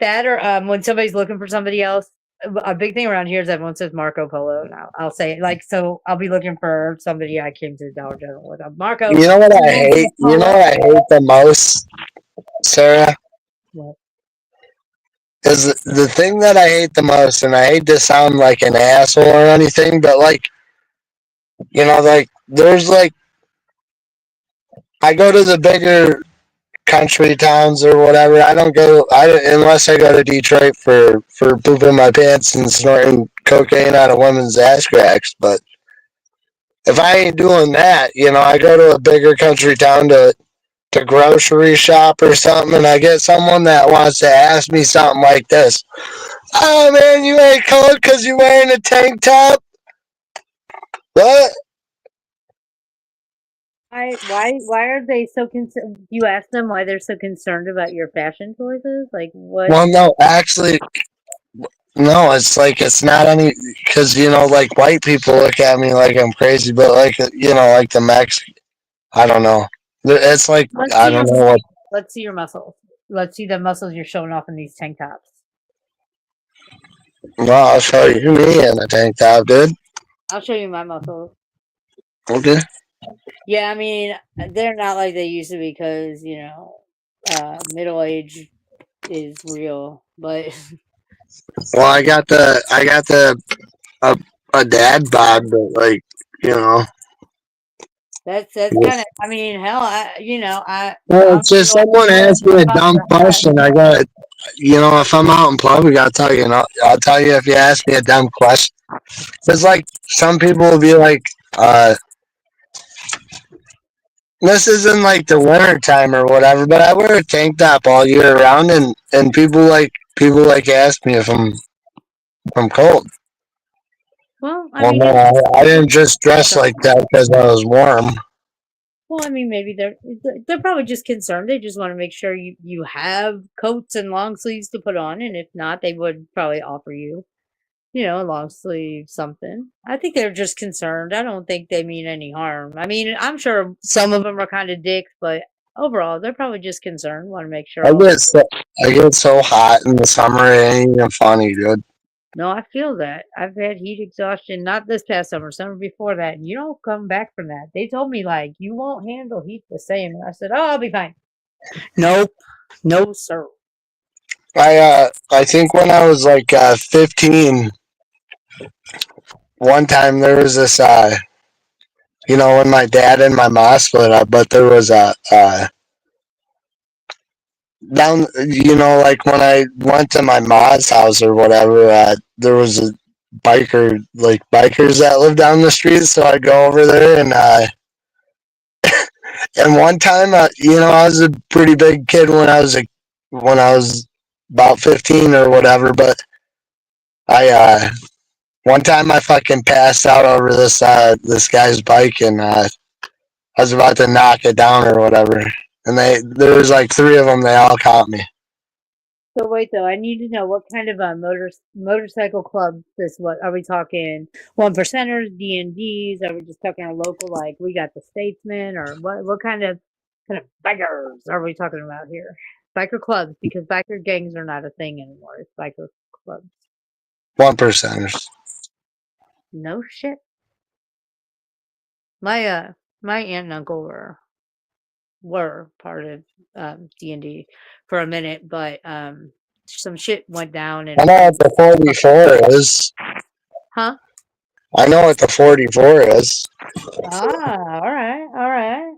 That or when somebody's looking for somebody else, a big thing around here is everyone says Marco Polo. Now I'll say it like so. I'll be looking for somebody I came to the Dollar General with. Marco. You know what I Imagine hate? a You know polo. what I hate the most, Sarah? What? Is the thing that I hate the most, and I hate to sound like an asshole or anything, but like, like there's like I go to the bigger country towns or whatever. I don't go unless I go to Detroit for pooping my pants and snorting cocaine out of women's ass cracks. But if I ain't doing that, I go to a bigger country town to grocery shop or something, and I get someone that wants to ask me something like this. Oh man, you ain't cold because you're wearing a tank top? What? Why are they so concerned? You ask them why they're so concerned about your fashion choices? Like what? Well, no, actually, no. It's like it's not any because like white people look at me like I'm crazy, but like like the Mex, I don't know. It's like Let's I see your don't know what. let's see your muscles. Let's see the muscles you're showing off in these tank tops. Well, I'll show you me in a tank top, dude. I'll show you my muscles. Okay. Yeah, I mean they're not like they used to be because middle age is real, but Well, I got the a, a dad bod, but like you know. that's kind of. I mean, hell, Well, I'm it's just middle someone asked me a aged. dumb question. I got, if I'm out in public, I'll tell you. I'll tell you if you ask me a dumb question. It's like some people will be like, this isn't like the winter time or whatever, but I wear a tank top all year round, and people like ask me if I'm cold. Well, I Well, mean, no, I didn't just dress like that because I was warm. well, I mean, maybe they're probably just concerned. They just want to make sure you have coats and long sleeves to put on, and if not, they would probably offer you, a long sleeve something. I think they're just concerned. I don't think they mean any harm. I mean, I'm sure some of them are kind of dicks, but overall, they're probably just concerned. Want to make sure I all. get so I get so hot in the summer, it ain't even funny, dude. No, I feel that. I've had heat exhaustion, not this past summer, summer before that, and you don't come back from that. They told me like you won't handle heat the same. And I said, "Oh, I'll be fine." Nope, no sir. I think when I was like 15, one time there was this when my dad and my mom split up, but there was a down like when I went to my mom's house or whatever, there was a bikers that lived down the street, so I'd go over there and one time I was a pretty big kid when I was about 15 or whatever, but I one time I fucking passed out over this guy's bike, and I was about to knock it down or whatever. And there was like three of them. They all caught me. So wait though, I need to know what kind of motorcycle club this was. Are we talking one percenters, D&Ds? Are we just talking our local like we got the Statesman or what kind of bikers are we talking about here? Biker clubs because biker gangs are not a thing anymore. It's biker clubs. 1%ers. No shit. My aunt and uncle were part of D&D for a minute, but some shit went down I know and what the 44 is. huh? I know what the 44 is. Ah, all right, all right.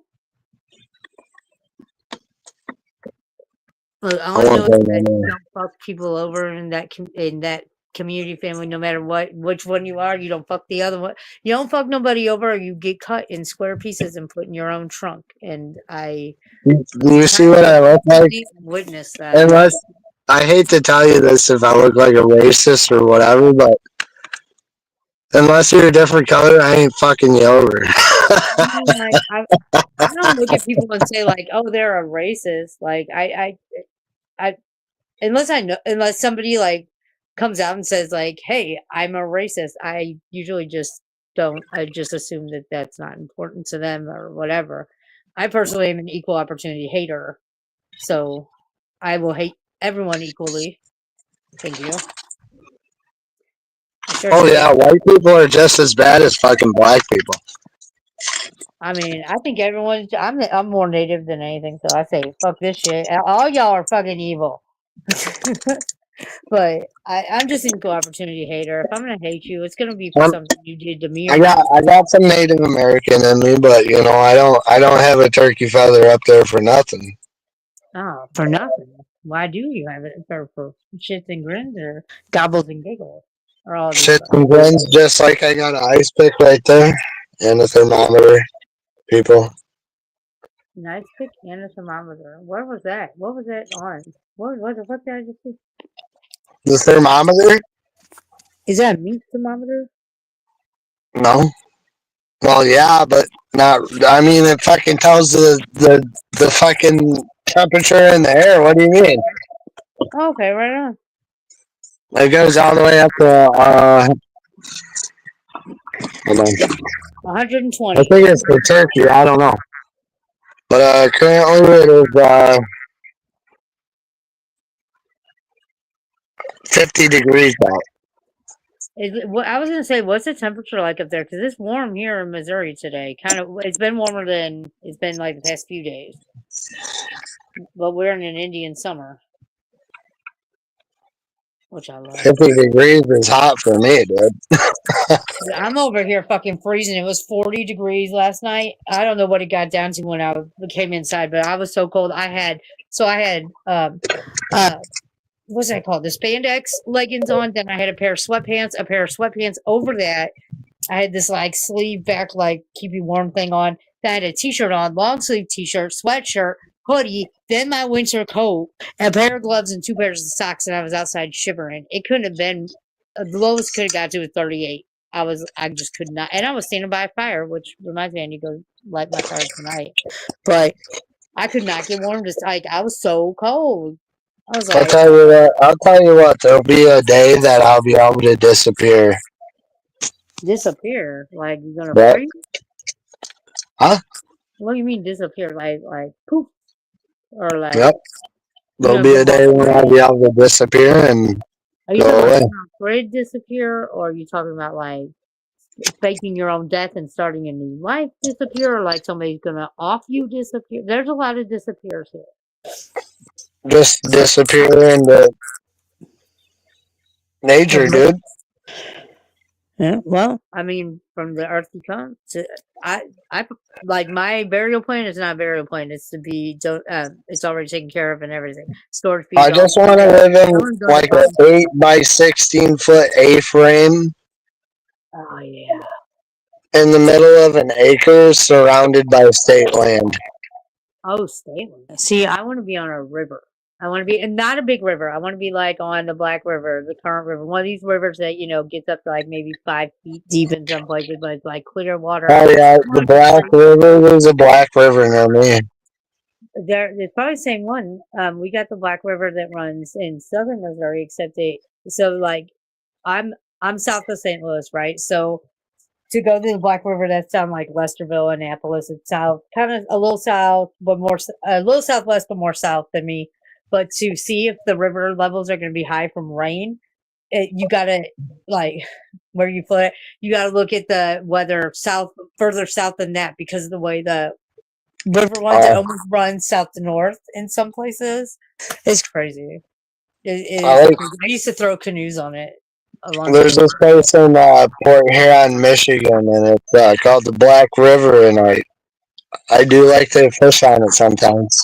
Look, all I I won't know is say that no you more. don't fuck people over in that community family, no matter which one you are. You don't fuck the other one. You don't fuck nobody over, or you get cut in square pieces and put in your own trunk. And I You see what I look like? witnessed that. Unless I hate to tell you this if I look like a racist or whatever, but unless you're a different color, I ain't fucking you over. I mean, like I don't look at people and say like, oh, they're a racist. Like I unless somebody like comes out and says like, "Hey, I'm a racist." I usually just don't. I just assume that that's not important to them or whatever. I personally am an equal opportunity hater, so I will hate everyone equally. Thank you. Oh yeah, white people are just as bad as fucking black people. I mean, I think everyone's. I'm more native than anything, so I say fuck this shit. All y'all are fucking evil. But I'm just an equal opportunity hater. If I'm gonna hate you, it's gonna be for Um, something you did to me I or my got I got some Native American in me, but you know I don't have a turkey feather up there for nothing. oh, for nothing. Why do you have it for shits and grins or gobbles and giggles or all the Shits above? and grins, just like I got an ice pick right there and a thermometer. People, Nice pick and a thermometer. Where was that? What was that on? What did I just see? the thermometer? Is that a meat thermometer? No. Well, yeah, but not. I mean, it fucking tells the fucking temperature in the air. What do you mean? Oh, okay, right on. It goes all the way up to. Hold on. I 120. think it's for turkey. I don't know, but currently it is 50 degrees out. What I was gonna say, what's the temperature like up there? Because it's warm here in Missouri today. Kind of, it's been warmer than it's been like the past few days. But we're in an Indian summer, which I love. 50 degrees is hot for me, dude. I'm over here fucking freezing. It was 40 degrees last night. I don't know what it got down to when I came inside, but I was so cold. I had uh what's that called? The spandex leggings on. Then I had a pair of sweatpants over that. I had this like sleeve back, like keep you warm thing on. Then I had a t-shirt on, long sleeve t-shirt, sweatshirt, hoodie, then my winter coat, a pair of gloves, and two pairs of socks, and I was outside shivering. It couldn't have been the lowest could have got to was 38. I just could not, and I was standing by a fire, which reminds me I need to go light my fire tonight. But I could not get warm. Just like I was so cold. I was I'll like, tell you what. I'll tell you what. There'll be a day that I'll be able to disappear. disappear. Like you're gonna Yep. freeze? Huh? What do you mean disappear? Like poof, or like Yep. you There'll gonna be go a off day when I'll grid? be able to disappear and Are you go talking about away. going off grid disappear, or are you talking about like faking your own death and starting a new life disappear, or like somebody's gonna off you disappear? There's a lot of disappears here. Just disappear into nature, dude. Yeah, well, I mean, from the earth you come to, I like my burial plan is not a burial plan. It's to be, don't, it's already taken care of and everything. Stored for you, I don't just want to live in someone's gonna like an come. 8 by 16 foot A-frame Oh yeah. in the middle of an acre surrounded by state land. Oh, Stately. See, I want to be on a river. I want to be, and not a big river. I want to be like on the Black River, the current river, one of these rivers that gets up to like maybe 5 feet deep in some places, but it's like clear water. Oh yeah, I the want to be Black free. River. There's a Black River near me. It's probably the same one. We got the Black River that runs in southern Missouri, except like I'm I'm south of St. Louis, right? So to go to the Black River, that's down like Lesterville, Annapolis. It's south, kind of a little south, but a little southwest, but more south than me. But to see if the river levels are going to be high from rain, you gotta like where you put it. You gotta look at the weather further south than that because of the way the river runs. It Uh, almost runs south to north in some places. It's crazy. It is I like. crazy. I used to throw canoes on it a long time There's ago. this place in Port Huron, Michigan, and it's called the Black River, and I do like to fish on it sometimes.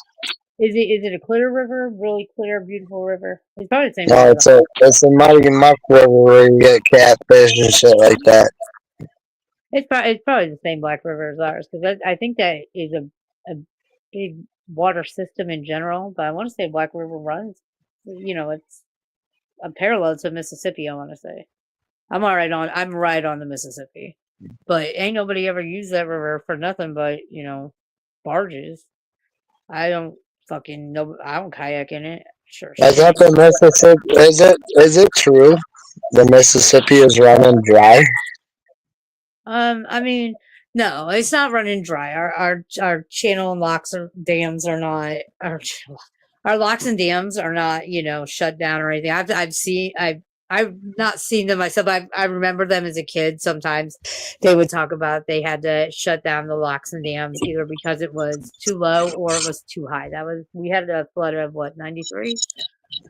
Is it a clear river? Really clear, beautiful river? It's probably the same one No, as it's a muddy muck river where you get catfish and shit like that. it's probably the same Black River as ours because I think that is a big water system in general. But I want to say Black River runs. It's a parallel to Mississippi. I want to say I'm right on the Mississippi, but ain't nobody ever used that river for nothing but barges. I don't fucking know. I don't kayak in it. Sure Is shit. that the Mississippi? Is it true? The Mississippi is running dry. I mean, no, it's not running dry. Our channel and locks or dams are not our locks and dams are not shut down or anything. I've not seen them myself. I remember them as a kid. Sometimes they would talk about they had to shut down the locks and dams either because it was too low or it was too high. That was we had a flood of what 93,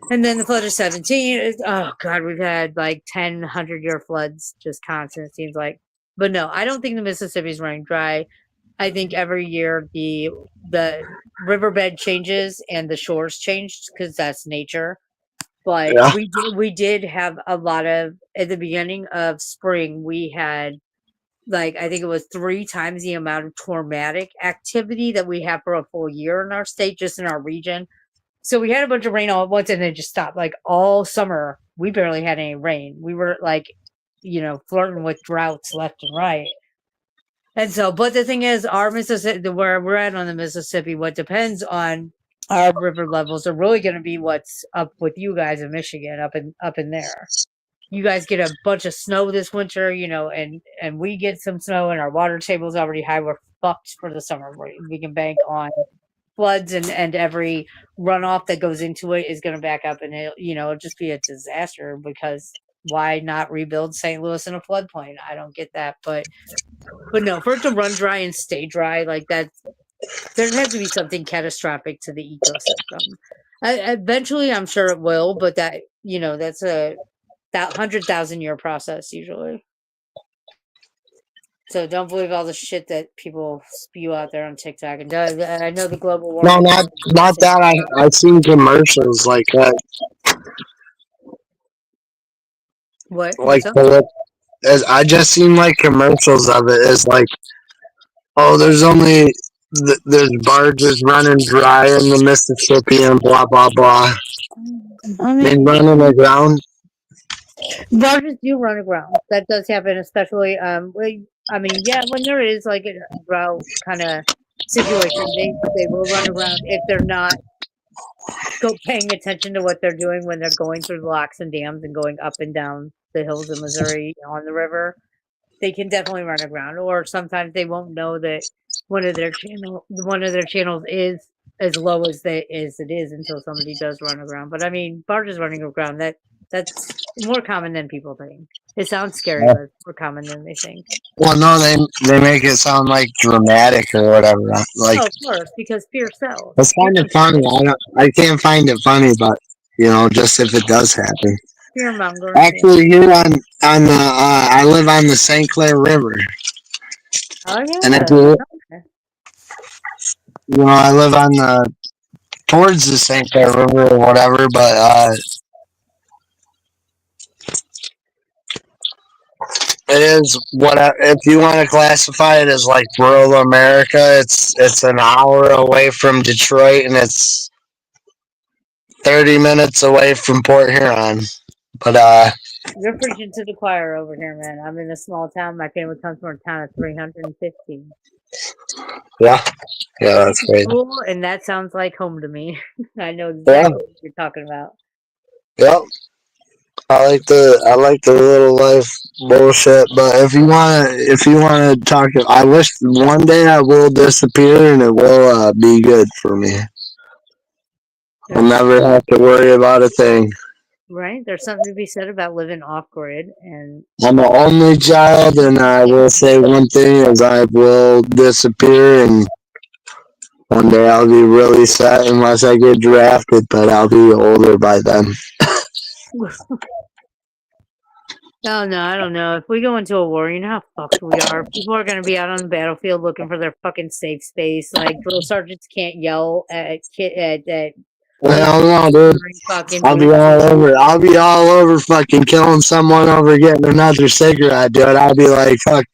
and then the flood of 17. Oh God, we've had like 100 year floods, just constant. It seems like, but no, I don't think the Mississippi's running dry. I think every year the riverbed changes and the shores changed because that's nature. But Yeah. we did have a lot of at the beginning of spring. We had like I think it was 3 times the amount of tornadic activity that we have for a full year in our state, just in our region. So we had a bunch of rain all at once, and then it just stopped. Like all summer, we barely had any rain. We were like, flirting with droughts left and right. And so, but the thing is, our Mississippi, where we're at on the Mississippi, what depends on our river levels are really going to be what's up with you guys in Michigan, up in there. You guys get a bunch of snow this winter, and we get some snow, and our water table's already high. We're fucked for the summer. We can bank on floods, and every runoff that goes into it is going to back up, and it'll just be a disaster because why not rebuild St. Louis in a floodplain? I don't get that, but no, for it to run dry and stay dry like that, there has to be something catastrophic to the ecosystem. Eventually, I'm sure it will, but that's that 100,000 year process usually. So don't believe all the shit that people spew out there on TikTok. And I know the global No, warming. not that. I've seen commercials like that. What? Like What's up? as I just seen like commercials of it. It's like, oh, there's only there's barges running dry in the Mississippi and blah blah blah. I They mean, run on the ground. barges do run aground. That does happen, especially I mean, yeah, when there is like a drought kind of situation, they will run aground if they're not paying attention to what they're doing when they're going through the locks and dams and going up and down the hills of Missouri on the river. They can definitely run aground, or sometimes they won't know that one of their channels is as low as it is until somebody does run aground. But I mean, barges running aground that's more common than people think. It sounds scary, but it's more common than they think. Well, no, they make it sound like dramatic or whatever. Like Oh, of course, because fear sells. it's kind of funny. I can't find it funny, but just if it does happen. Fear mongering. Actually, here on the I live on the St. Clair River, Oh and if yeah. I live on the towards the St. Clair River or whatever, but it is if you want to classify it as like rural America. It's an hour away from Detroit, and it's 30 minutes away from Port Huron. But You're preaching to the choir over here, man. I'm in a small town. My family comes from a town of 350. yeah, that's great. Cool, and that sounds like home to me. I know Yeah, exactly what you're talking about. yep. I like the little life bullshit. But if you wanna talk, I wish one day I will disappear and it will be good for me. I'll never have to worry about a thing. Right? There's something to be said about living off grid, and I'm an only child, and I will say one thing: is I will disappear, and one day I'll be really sad unless I get drafted. But I'll be older by then. oh no, I don't know. If we go into a war, you know how fucked we are. People are going to be out on the battlefield looking for their fucking safe space. Like drill sergeants can't yell at Hell no, dude. fucking I'll be all over. I'll be all over fucking killing someone over getting another cigarette, dude. I'll be like, fuck,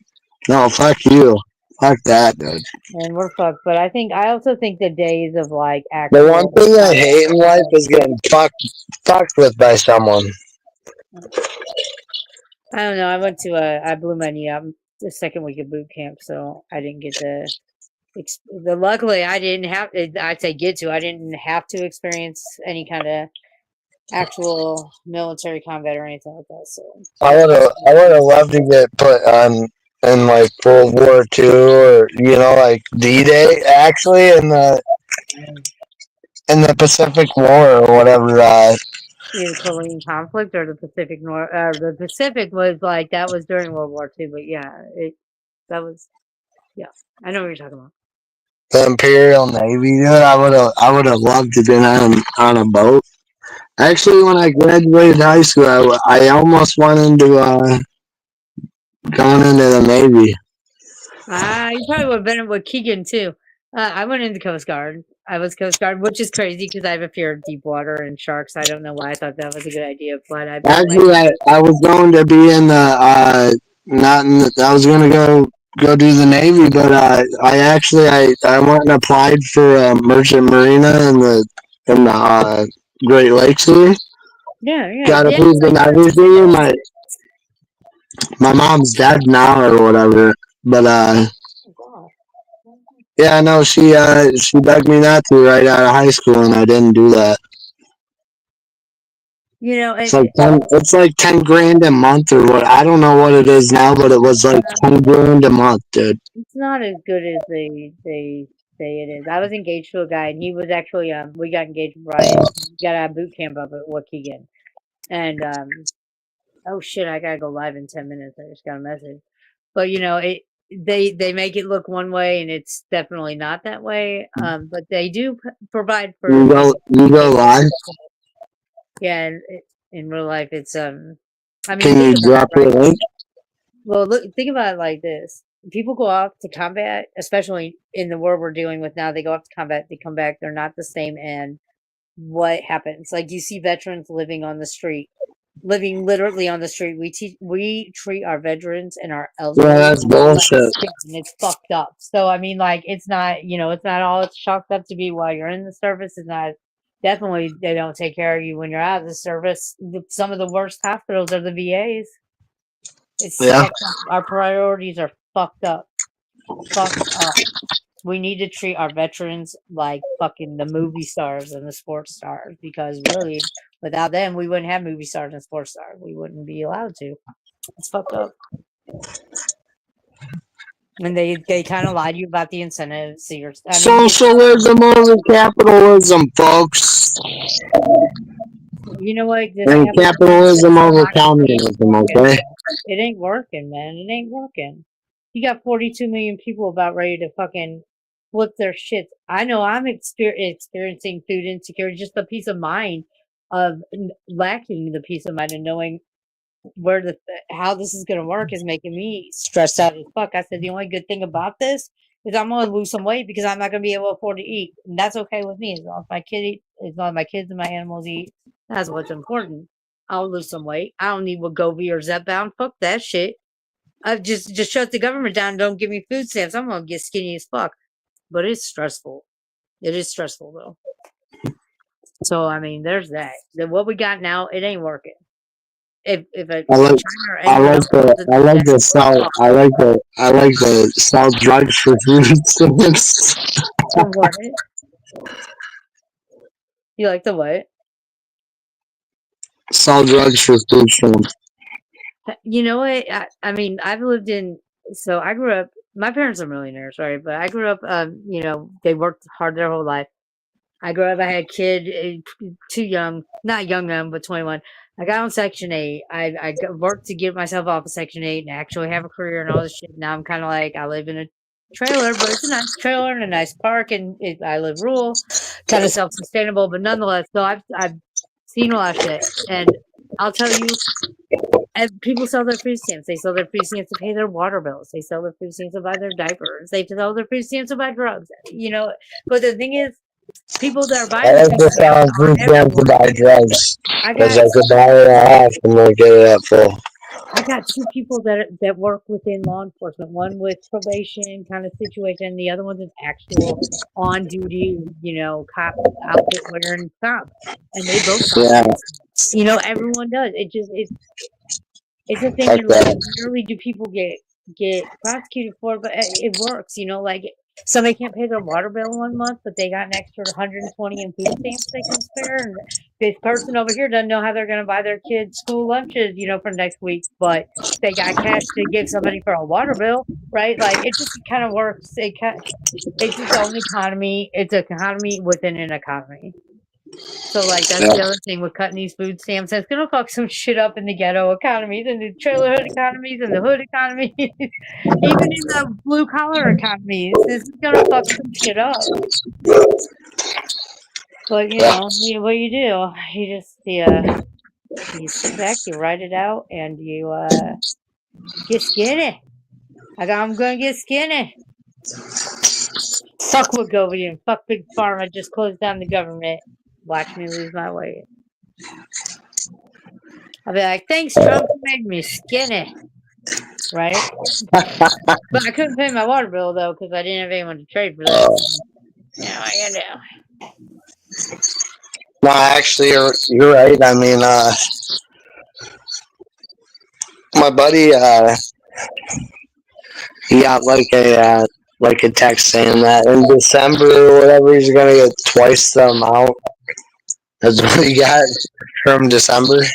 no, fuck you, fuck that, dude. and we're fucked. But I also think the days of like The actual. one thing I hate in life is getting fucked with by someone. I don't know. I blew my knee out the second week of boot camp, so I didn't get to. Luckily, I didn't have. I'd say I didn't have to experience any kind of actual military combat or anything like that. So I would have loved to get put on in like World War II or like D-Day actually in the Pacific War or whatever. the Korean conflict or the Pacific North. The Pacific was like that was during World War II, but yeah, that was yeah. I know what you're talking about. The Imperial Navy, dude. I would have loved to been on a boat. Actually, when I graduated high school, I almost went into going into the Navy. You probably would have been with Keegan too. I went into Coast Guard. I was Coast Guard, which is crazy because I have a fear of deep water and sharks. I don't know why I thought that was a good idea, but I've been like, Actually, I was going to be in the not in the, I was going to go do the Navy, but I went and applied for merchant marina in the Great Lakes here. yeah, Got it's approved like and everything. And my mom's dead now or whatever, but yeah, no, she begged me not to right out of high school, and I didn't do that. you know, It's like 10 grand a month or what? I don't know what it is now, but it was like 10 grand a month, dude. it's not as good as they say it is. I was engaged to a guy, and he was actually we got engaged right. Got out of boot camp up at Waukegan, and oh shit, I gotta go live in 10 minutes. I just got a message, but you know it. They make it look one way, and it's definitely not that way. But they do provide for You go education. live. Yeah, and in real life, it's I mean, Can think you about it, drop your right? link? Well, look, think about it like this: people go off to combat, especially in the world we're dealing with now. They go off to combat, they come back, they're not the same, and what happens? Like you see veterans living on the street, living literally on the street. We treat our veterans and our Yeah, elderly that's like bullshit. shit, and it's fucked up. So I mean, like it's not it's not all it's chalked up to be while you're in the service. It's not. Definitely, they don't take care of you when you're out of the service. Some of the worst hospitals are the VAs. It's Yeah, fucked up. Our priorities are fucked up. Fucked up. We need to treat our veterans like fucking the movie stars and the sports stars because really, without them, we wouldn't have movie stars and sports stars. We wouldn't be allowed to. It's fucked up. And they kind of lie to you about the incentives. So I mean, socialism over capitalism, folks, you know what? This and capitalism capitalism shit's over not. It ain't communism. working, Okay. man. It ain't working, man. It ain't working. You got 42 million people about ready to fucking flip their shit. I know I'm experiencing food insecurity, just the peace of mind of lacking the peace of mind and knowing where how this is gonna work is making me stressed out as fuck. I said the only good thing about this is I'm gonna lose some weight because I'm not gonna be able to afford to eat. And that's okay with me as long as as long as my kids and my animals eat. That's what's important. I'll lose some weight. I don't need Wegovy or Zepbound. Fuck that shit. I just shut the government down and don't give me food stamps. I'm gonna get skinny as fuck. But it's stressful. It is stressful though. So I mean, there's that. What we got now, it ain't working. If I like China or anyone else comes and I does like that, the we're sell fucked. I like the sell drugs for food stamps. The what? You like the what? Sell drugs for food stamps. You know what? I mean, I've lived in. So I grew up. My parents are millionaires, right? But I grew up. They worked hard their whole life. I grew up. I had a kid, too young, not young, but 21. I got on Section 8. Worked to get myself off of Section 8 and actually have a career and all this shit. Now I'm kind of like I live in a trailer, but it's a nice trailer and a nice park, and I live rural, kind of self-sustainable, but nonetheless. So I've seen a lot of shit, and I'll tell you. And people sell their food stamps. They sell their food stamps to pay their water bills. They sell their food stamps to buy their diapers. They sell their food stamps to buy drugs. But the thing is, people that are I buying the like food to stamps sell aren't food stamps to everyone. buy drugs I because got I could buy it at half and then get it at full. I got two people that work within law enforcement. One with probation kind of situation. The other one's an actual on duty, cop outfit wearing cop, and they both buy Yeah, food stamps. Everyone does. It's a thing fuck in life. that. Rarely do people get prosecuted for it, but it works. Like somebody can't pay their water bill 1 month, but they got an extra 120 in food stamps they can spare, and this person over here doesn't know how they're going to buy their kids school lunches, for next week, but they got cash to give somebody for a water bill, right? Like it just kind of works. It's its own economy. It's an economy within an economy. So, like, that's the other thing with cutting these food stamps. It's going to fuck some shit up in the ghetto economies and the trailer hood economies and the hood economies, even in the blue collar economies. This is going to fuck some shit up. But, you know, what you do, you just, you sit back, you write it out, and you get skinny. I'm going to get skinny. Fuck Wegovy, fuck Big Pharma, just close down the government. Watch me lose my weight. I'll be like, thanks, Trump, for making me skinny. Right? But I couldn't pay my water bill, though, because I didn't have anyone to trade for that. Yeah, what you gonna do? No, actually, you're right. I mean, my buddy, he got like a text saying that in December or whatever he's gonna get twice the amount. That's what he got from December.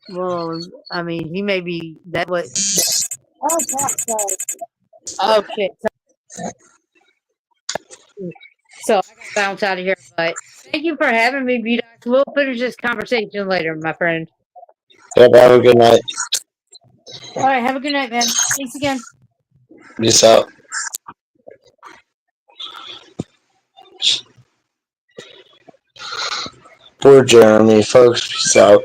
Well, I mean, he may be that what. Oh, God, sorry. Oh, shit. So I gotta bounce out of here, but thank you for having me, B-Docs. We'll finish this conversation later, my friend. Yep, have a good night. All right, have a good night, man. Thanks again. Peace out. Poor Jeremy, folks. Peace out.